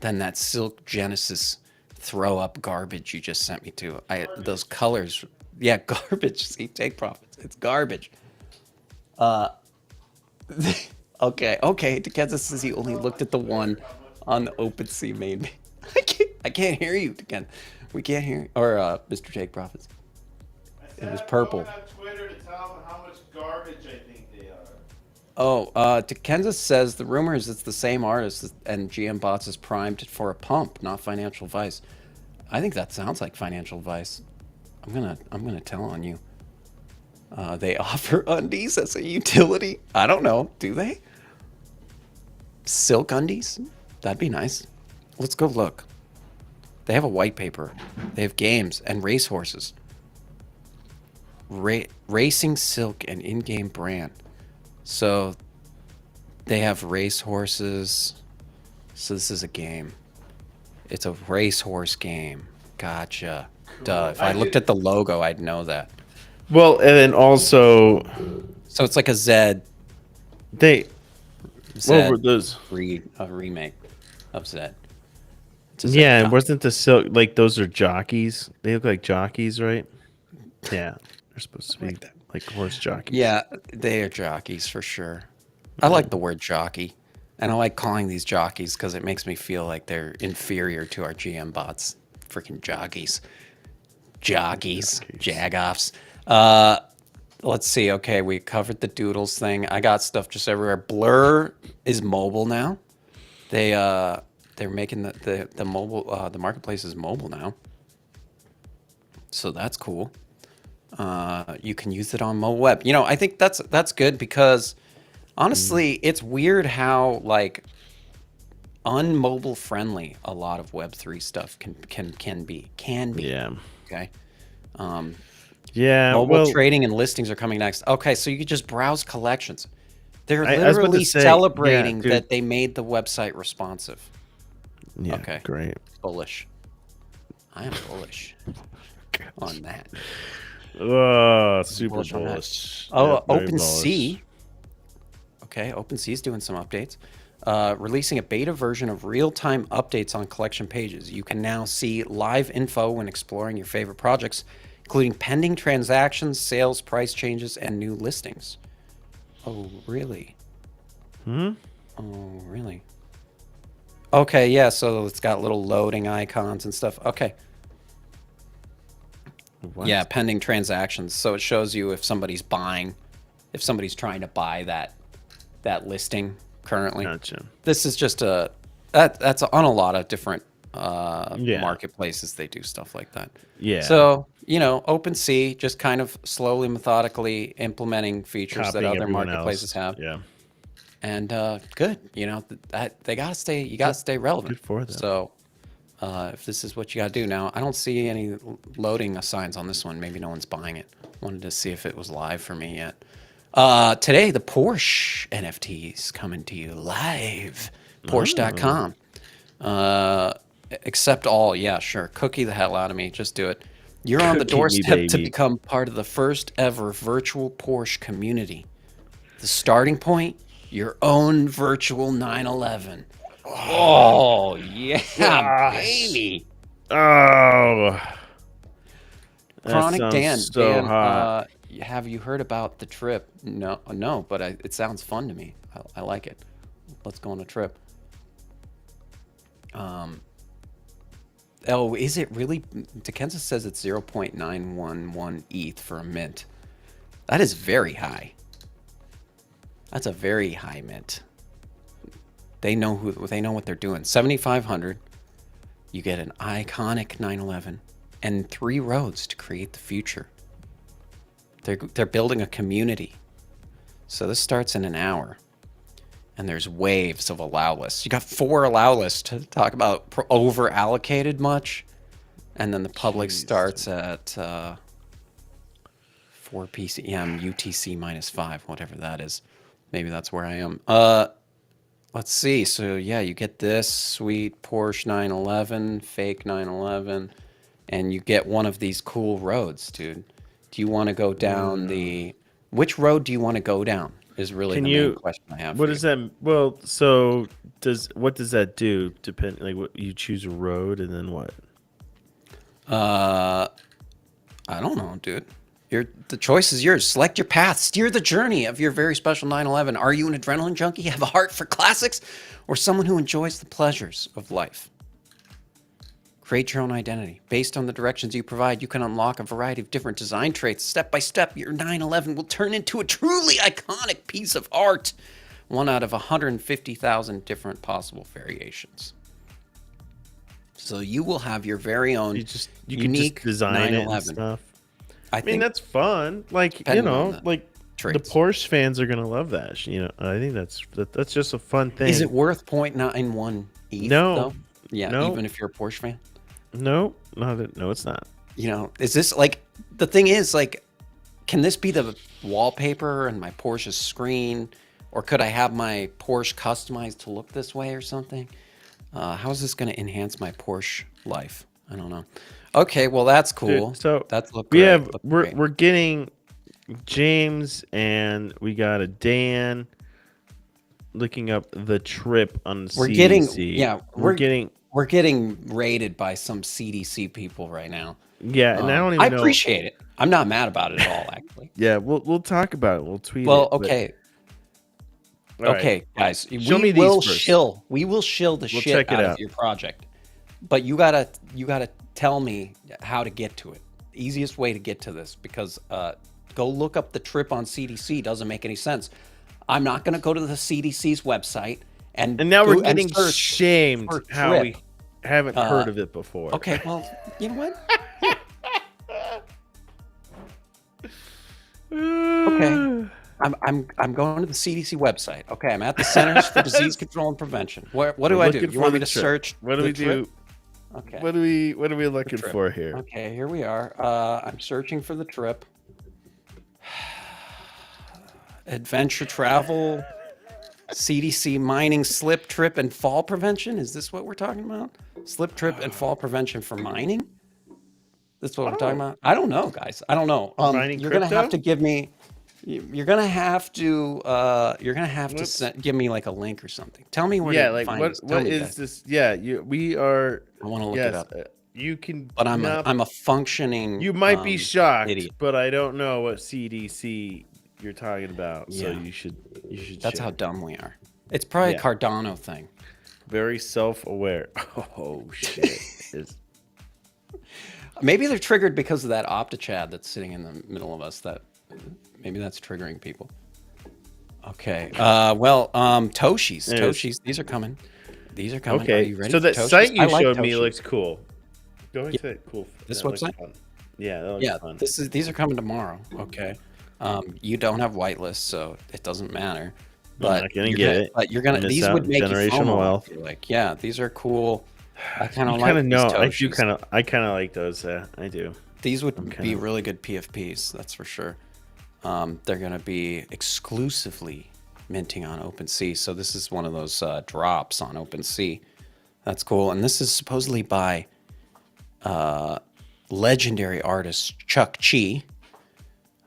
than that Silk Genesis throw up garbage you just sent me to. Those colors, yeah, garbage. See, Take Profits. It's garbage. Okay. Kansas says he only looked at the one on the OpenSea main. I can't hear you, Ken. We can't hear you. Or Mr. Jake Profits. It was purple. Twitter to tell them how much garbage I think they are. Oh, Kansas says the rumor is it's the same artist and GM Bots is primed for a pump, not financial vice. I think that sounds like financial vice. I'm gonna tell on you. They offer undies as a utility. I don't know. Do they? Silk undies? That'd be nice. Let's go look. They have a white paper. They have games and racehorses. Racing Silk and in-game brand. So they have racehorses. So this is a game. It's a racehorse game. Gotcha. Duh. If I looked at the logo, I'd know that. Well, and then also, so it's like a Zed. What were those? A remake of Zed. Yeah, and wasn't the Silk like those are jockeys? They look like jockeys, right? Yeah, they're supposed to be like horse jockeys. Yeah, they are jockeys for sure. I like the word jockey, and I like calling these jockeys because it makes me feel like they're inferior to our GM bots. Freaking jockeys, jagoffs. Let's see. Okay, we covered the doodles thing. I got stuff just everywhere. Blur is mobile now. They're making the mobile the marketplace is mobile now, so that's cool. You can use it on mobile web. You know, I think that's good because honestly, it's weird how like unmobile friendly. A lot of Web3 stuff can be. Yeah. Okay. Yeah. Mobile Well, trading and listings are coming next. Okay, so you could just browse collections. They're I was about to literally say, yeah, celebrating dude. that they made the website responsive. Yeah. Okay. Great. Bullish. I am bullish on that. Oh, super Bullish on that. bullish. Oh, Yeah, very OpenSea. bullish. Okay, OpenSea is doing some updates. Releasing a beta version of real-time updates on collection pages. You can now see live info when exploring your favorite projects, including pending transactions, sales, price changes, and new listings. Oh, really? Hmm? Oh, really? Okay, yeah, so it's got little loading icons and stuff. Okay. What? Yeah, pending transactions. So it shows you if somebody's buying, if somebody's trying to buy that listing currently. Gotcha. This is just that's on a lot of different marketplaces. They do stuff like that. Yeah. So, OpenSea just kind of slowly, methodically implementing features Copying that other everyone marketplaces else. have. Yeah. And good, they gotta stay. You gotta stay relevant. Good for them. So, if this is what you gotta do now, I don't see any loading signs on this one. Maybe no one's buying it. Wanted to see if it was live for me yet. Today, the Porsche NFTs coming to you live. Porsche.com. Accept all. Yeah, sure. Cookie the hell out of me. Just do it. You're on the Cookie me, doorstep to baby. become part of the first ever virtual Porsche community. The starting point, your own virtual 911. Oh, yeah, baby. Oh. That Chronic sounds Dan. so Dan, hot. have you heard about the trip? No, but it sounds fun to me. I like it. Let's go on a trip. Oh, is it really? Dekenza says it's 0.911 ETH for a mint. That is very high. That's a very high mint. They know what they're doing. 7,500. You get an iconic 911 and 3 roads to create the future. They're building a community. So this starts in an hour. And there's waves of allow lists. You got 4 allow lists to talk about over allocated much. And then the public starts at 4 PCM, UTC -5, whatever that is. Maybe that's where I am. Let's see. So yeah, you get this sweet Porsche 911, fake 911, and you get one of these cool roads, dude. Do you want to go down which road do you want to go down? Is really main question I have. What is that? Well, so what does that do? What you choose a road and then what? I don't know, dude. The choice is yours. Select your path. Steer the journey of your very special 911. Are you an adrenaline junkie? Have a heart for classics? Or someone who enjoys the pleasures of life? Create your own identity. Based on the directions you provide, you can unlock a variety of different design traits. Step by step, your 911 will turn into a truly iconic piece of art. One out of 150,000 different possible variations. So you will have your very own unique design 911. it and stuff. I mean, that's fun. Like, depending on the traits. the Porsche fans are gonna love that. I think that's just a fun thing. Is it worth 0.91 ETH? No. Though? Yeah, No. even if you're a Porsche fan. No, it's not. Is this like the thing is like, can this be the wallpaper and my Porsche's screen, or could I have my Porsche customized to look this way or something? How is this going to enhance my Porsche life? I don't know. Okay, well that's cool. Dude, so that's we're getting James and we got a Dan looking up the trip on the CDC. We're getting raided by some CDC people right now. Yeah, and I don't even know. I appreciate it. I'm not mad about it at all, actually. Yeah, we'll talk about it. We'll tweet it. Well, okay. Okay, guys. Show me these first. We will shill the We'll shit check it out out. of your project. But you gotta tell me how to get to it. The easiest way to get to this, because go look up the trip on CDC doesn't make any sense. I'm not gonna go to the CDC's website and now we're getting search shamed for how trip. we haven't heard of it before. Okay, well, you know what? Okay. I'm going to the CDC website. Okay, I'm at the Centers for Disease Control and Prevention. What do We're I do? looking You for want me the to trip. search? What do the we trip? do? Okay. What are we looking trip. for here? Okay, here we are. I'm searching for the trip. Adventure travel, CDC mining slip trip and fall prevention. Is this what we're talking about? Slip trip and fall prevention for mining? That's what we're talking about? I don't know, guys. I don't know. Mining You're gonna have crypto? to give me. You're gonna have to. You're gonna have to give me like a link or something. Tell me where Yeah, to like find what this. Tell what me, is guys. this? Yeah, we are. I want to look Yes, it up. you can. But I'm not, a functioning. You might be shocked, idiot. but I don't know what CDC you're talking about. So Yeah. you should. That's check. how dumb we are. It's probably Yeah. a Cardano thing. Very self-aware. Oh shit! Maybe they're triggered because of that OptiChad that's sitting in the middle of us. That maybe that's triggering people. Okay. Toshis. Yes. Toshis. These are coming. These are coming. Are Okay, you ready? so for that Toshis? site you I like showed me Toshis. looks cool. Go into it. Cool. This That looks website? fun. Yeah, that looks fun. These are coming tomorrow. Okay. You don't have whitelist, so it doesn't matter. But not gonna you're get it. But you're gonna. Miss These out would make you generational FOMO. wealth. Like, yeah, these are cool. I kind of You like kind of these know. I Toshis. do kind of like those. I do. These would be really good PFPs, that's for sure. They're going to be exclusively minting on OpenSea. So this is one of those drops on OpenSea. That's cool. And this is supposedly by legendary artist Chuck Chi,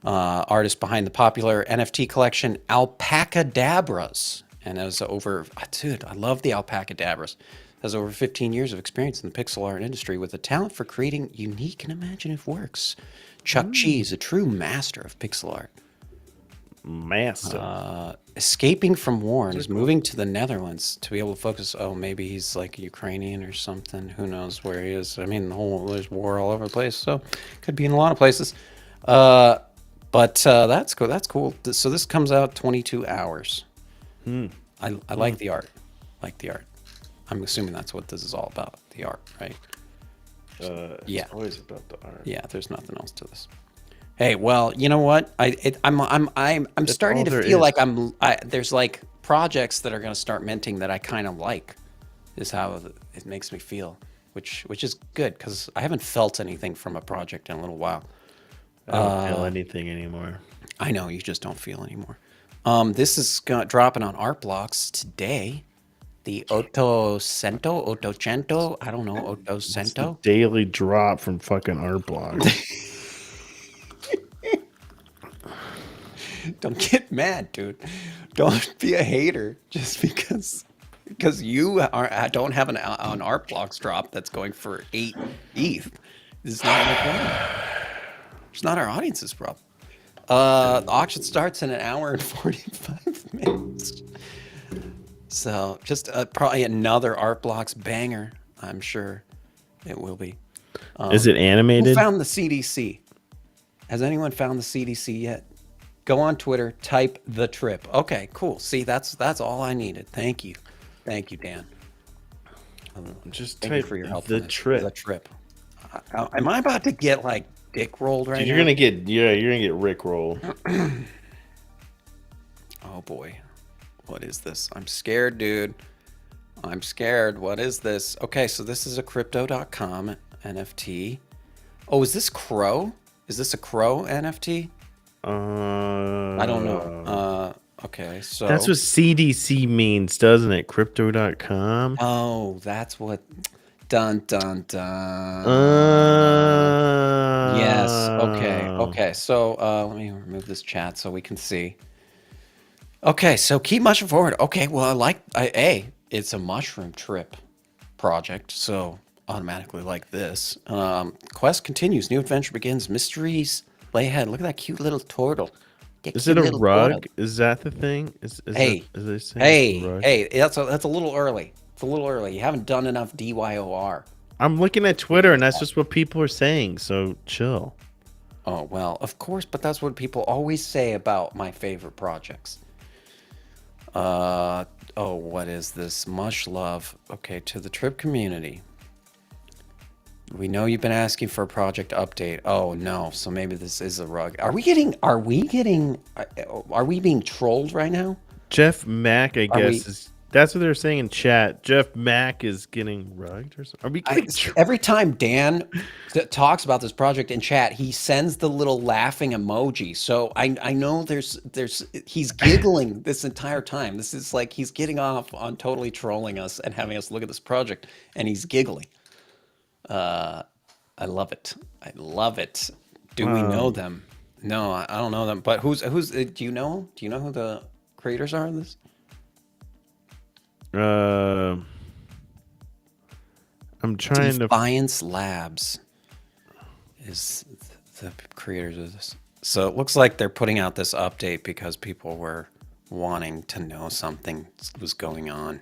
artist behind the popular NFT collection Alpacadabras. And it was dude, I love the Alpacadabras. Has over 15 years of experience in the pixel art industry with a talent for creating unique and imaginative works. Chuck Chi is a true master of pixel art. Escaping from war and is moving to the Netherlands to be able to focus. Oh, maybe he's like Ukrainian or something. Who knows where he is? I mean, there's war all over the place, so could be in a lot of places. But that's cool. That's cool. So this comes out 22 hours. I like the art. Like the art. I'm assuming that's what this is all about. The art, right? Yeah. It's always about the art. Yeah. There's nothing else to this. Hey, well, you know what? I'm starting to feel like there's like projects that are going to start minting that I kind of like. Is how it makes me feel, which is good because I haven't felt anything from a project in a little while. I don't feel anything anymore. I know you just don't feel anymore. This is dropping on Art Blocks today. The Ottocento, I don't know, Ottocento. Daily drop from fucking Art Block. Don't get mad, dude. Don't be a hater just because you don't have an Art Blocks drop that's going for 8 ETH. This is not your problem. It's not our audience's problem. The auction starts in an hour and 45 minutes. So just probably another Art Blocks banger. I'm sure it will be. Is it animated? Who found the CDC? Has anyone found the CDC yet? Go on Twitter, type the trip. Okay, cool. See, that's all I needed. Thank you, Dan. Just Thank you type for your help. the on this. trip. The trip. Am I about to get like dick rolled right Dude, now? you're gonna get Rick rolled. Oh boy, what is this? I'm scared, dude. I'm scared. What is this? Okay, so this is a crypto.com NFT. Oh, is this Crow? Is this a Crow NFT? I don't know. Okay, so that's what CDC means, doesn't it? Crypto.com. Oh, that's what. Dun dun dun. Yes. Okay. So let me remove this chat so we can see. Okay, so keep mushing forward. Okay, well, it's a mushroom trip project, so automatically like this. Quest continues. New adventure begins. Mysteries lay ahead. Look at that cute little turtle. Is it a rug? Is that the thing? Hey, that's a little early. It's a little early. You haven't done enough DYOR. I'm looking at Twitter, and that's just what people are saying. So chill. Oh well, of course, but that's what people always say about my favorite projects. What is this? Much love. Okay, to the trip community. We know you've been asking for a project update. Oh no, so maybe this is a rug. Are we being trolled right now? Jeff Mack, I guess, we- is that's what they're saying in chat. Jeff Mack is getting rugged or something. Are we getting Every time Dan talks about this project in chat, he sends the little laughing emoji. So I know he's giggling this entire time. This is like he's getting off on totally trolling us and having us look at this project, and he's giggling. I love it. I love it. Do we know them? No, I don't know them. But who's do you know? Do you know who the creators are of this? I'm trying Defiance Labs is the creators of this. So it looks like they're putting out this update because people were wanting to know something was going on.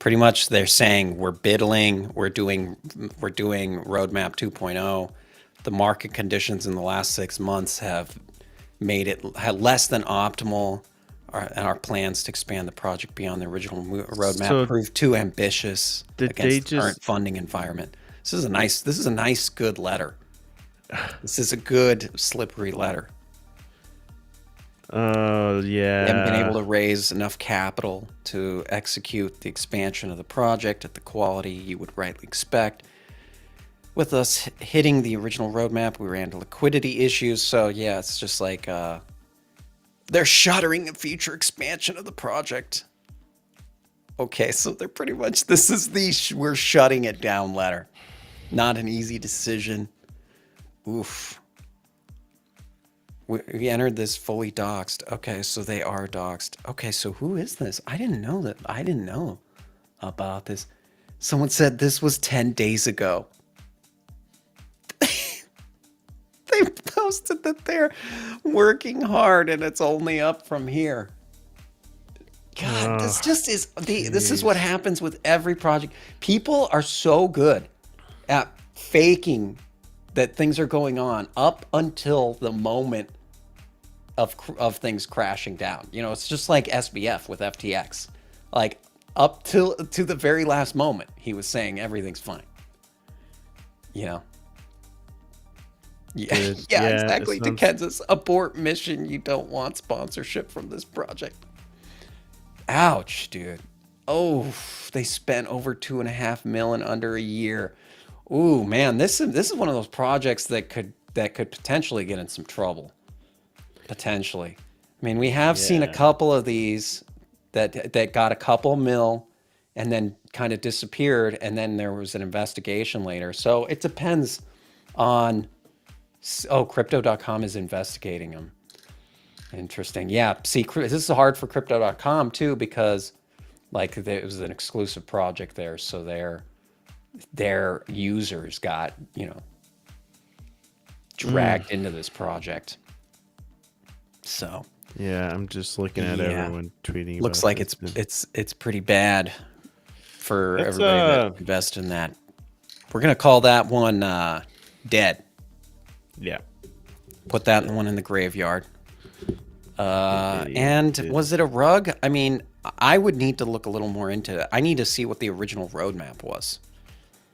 Pretty much they're saying we're biddling, we're doing roadmap 2.0. The market conditions in the last 6 months have made it less than optimal. And our plans to expand the project beyond the original roadmap proved too ambitious against the current funding environment. This is a nice, good letter. This is a good, slippery letter. Oh, yeah. We haven't been able to raise enough capital to execute the expansion of the project at the quality you would rightly expect. With us hitting the original roadmap, we ran into liquidity issues. So, yeah, it's just like... they're shuttering the future expansion of the project. Okay, so they're pretty much, this is the we're shutting it down letter. Not an easy decision. Oof. We entered this fully doxed. Okay, so they are doxed. Okay, so who is this? I didn't know that. I didn't know about this. Someone said this was 10 days ago. They posted that they're working hard and it's only up from here. God, this just is this is what happens with every project. People are so good at faking that things are going on up until the moment of things crashing down. You know, it's just like SBF with FTX. Like up to the very last moment, he was saying everything's fine. You know. Yeah, exactly. To Kansas, abort mission. You don't want sponsorship from this project. Ouch, dude. Oh, they spent over $2.5 million under a year. Ooh, man, this is one of those projects that could potentially get in some trouble. Potentially. I mean, we have seen a couple of these that got a couple mil and then kind of disappeared, and then there was an investigation later. So it depends on. Oh, Crypto.com is investigating them. Interesting. Yeah. See, this is hard for Crypto.com too because, like, it was an exclusive project there, so their users got dragged into this project. So. Yeah, I'm just looking at everyone tweeting. Looks like it's pretty bad for everybody that invests in that. We're gonna call that one dead. Yeah. Put that one in the graveyard. And was it a rug? I mean, I would need to look a little more into it. I need to see what the original roadmap was.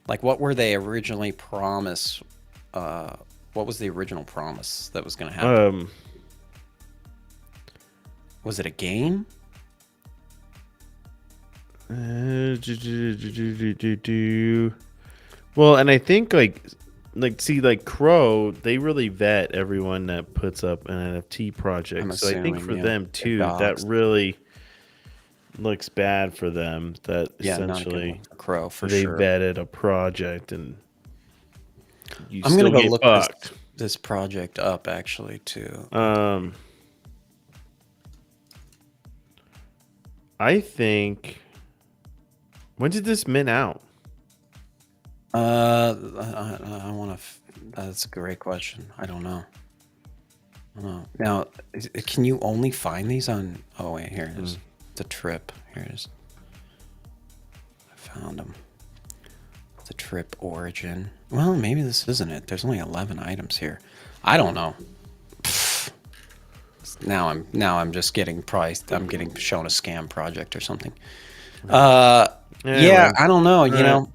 Like, what were they originally promised? What was the original promise that was going to happen? Was it a game? Well, and I think like Crow, they really vet everyone that puts up an NFT project. So I think for them too, that really looks bad for them. That essentially Crow for they sure. vetted a project and I'm gonna go look this project up actually too. I think. When did this mint out? I want to. That's a great question. I don't know. Now, can you only find these on? Oh wait, here it is. The trip. Here it is. I found them. The trip origin. Well, maybe this isn't it. There's only 11 items here. I don't know. Now I'm just getting priced. I'm getting shown a scam project or something. Yeah, I don't know. You know,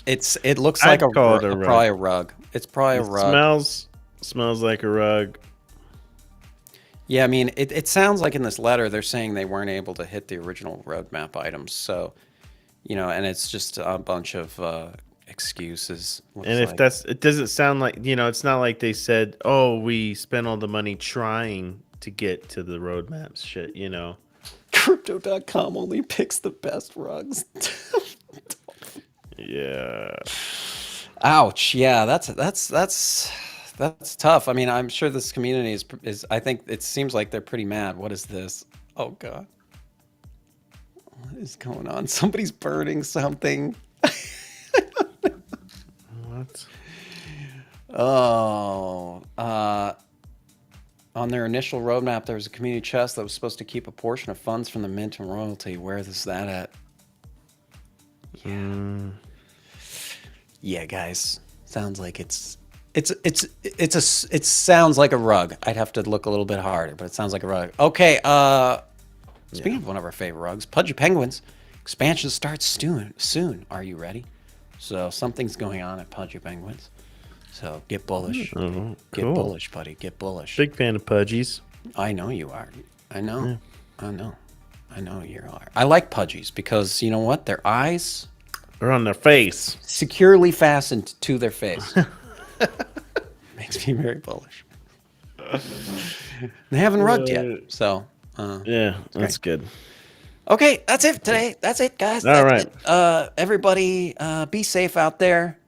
It looks I'd like a call it a probably a rug. rug. It's probably a It rug. smells like a rug. Yeah, I mean, it sounds like in this letter they're saying they weren't able to hit the original roadmap items. So, and it's just a bunch of excuses. And if it doesn't sound like, it's not like they said, oh, we spent all the money trying to get to the roadmaps shit, Crypto.com only picks the best rugs. Yeah. Ouch. Yeah, that's tough. I mean, I'm sure this community is I think it seems like they're pretty mad. What is this? Oh god. What is going on? Somebody's burning something. What? Oh, on their initial roadmap, there was a community chest that was supposed to keep a portion of funds from the mint and royalty. Where is that at? Yeah. Yeah, guys. Sounds like it sounds like a rug. I'd have to look a little bit harder, but it sounds like a rug. Okay, speaking of one of our favorite rugs, Pudgy Penguins. Expansion starts soon. Are you ready? So something's going on at Pudgy Penguins. So get bullish. Oh, Get cool. bullish, buddy. Get bullish. Big fan of Pudgies. I know you are. I know. Yeah. I know you are. I like Pudgies because you know what? Their eyes are on their face. Securely fastened to their face. Makes me very bullish. They haven't rugged yet. So yeah, that's good. Okay, that's it today. That's it, guys. All that's right. It. Everybody, be safe out there.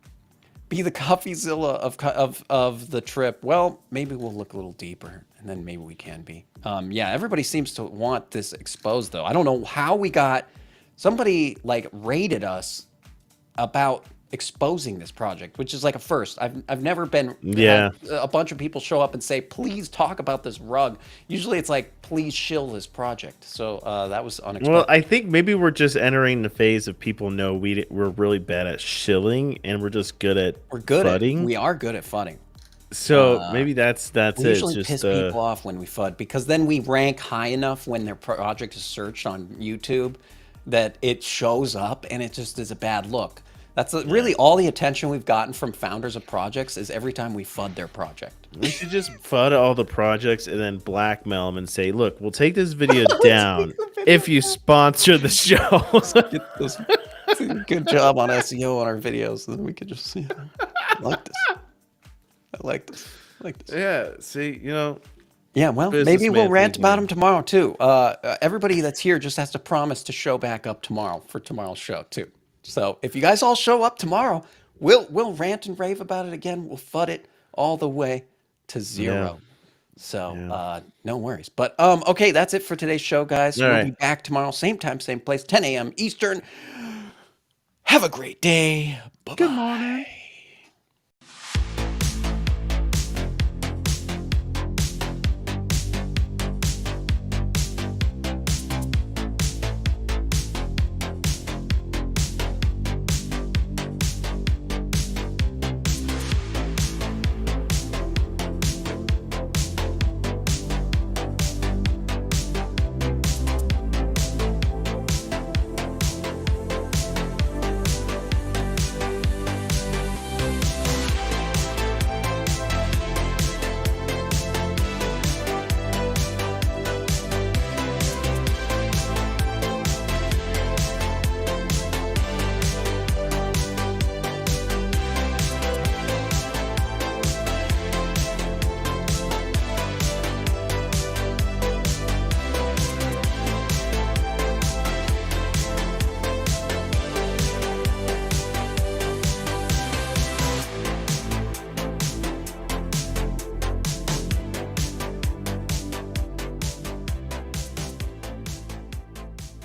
Be the CoffeeZilla of the trip. Well, maybe we'll look a little deeper, and then maybe we can be. Yeah, everybody seems to want this exposed, though. I don't know how we got. Somebody rated us about exposing this project, which is like a first. I've never been. Yeah. A bunch of people show up and say, "Please talk about this rug." Usually, it's like, "Please shill this project." So that was unexpected. Well, I think maybe we're just entering the phase of people know we're really bad at shilling, and we're just good at fudding. We are good at fudding. So maybe that's we it. Usually just piss people off when we FUD because then we rank high enough when their project is searched on YouTube that it shows up, and it just is a bad look. That's really all the attention we've gotten from founders of projects is every time we FUD their project. We should just FUD all the projects and then blackmail them and say, "Look, we'll take this video down if you sponsor the show." Good job on SEO on our videos, and then we could just I like this. I like this. Yeah. See, Yeah, well, maybe we'll rant about them tomorrow too. Everybody that's here just has to promise to show back up tomorrow for tomorrow's show too. So if you guys all show up tomorrow, we'll rant and rave about it again. We'll FUD it all the way to 0. Yeah. So no worries. But okay, that's it for today's show, guys. We'll be back tomorrow, same time, same place, 10 a.m. Eastern. Have a great day. Bye-bye. Good morning.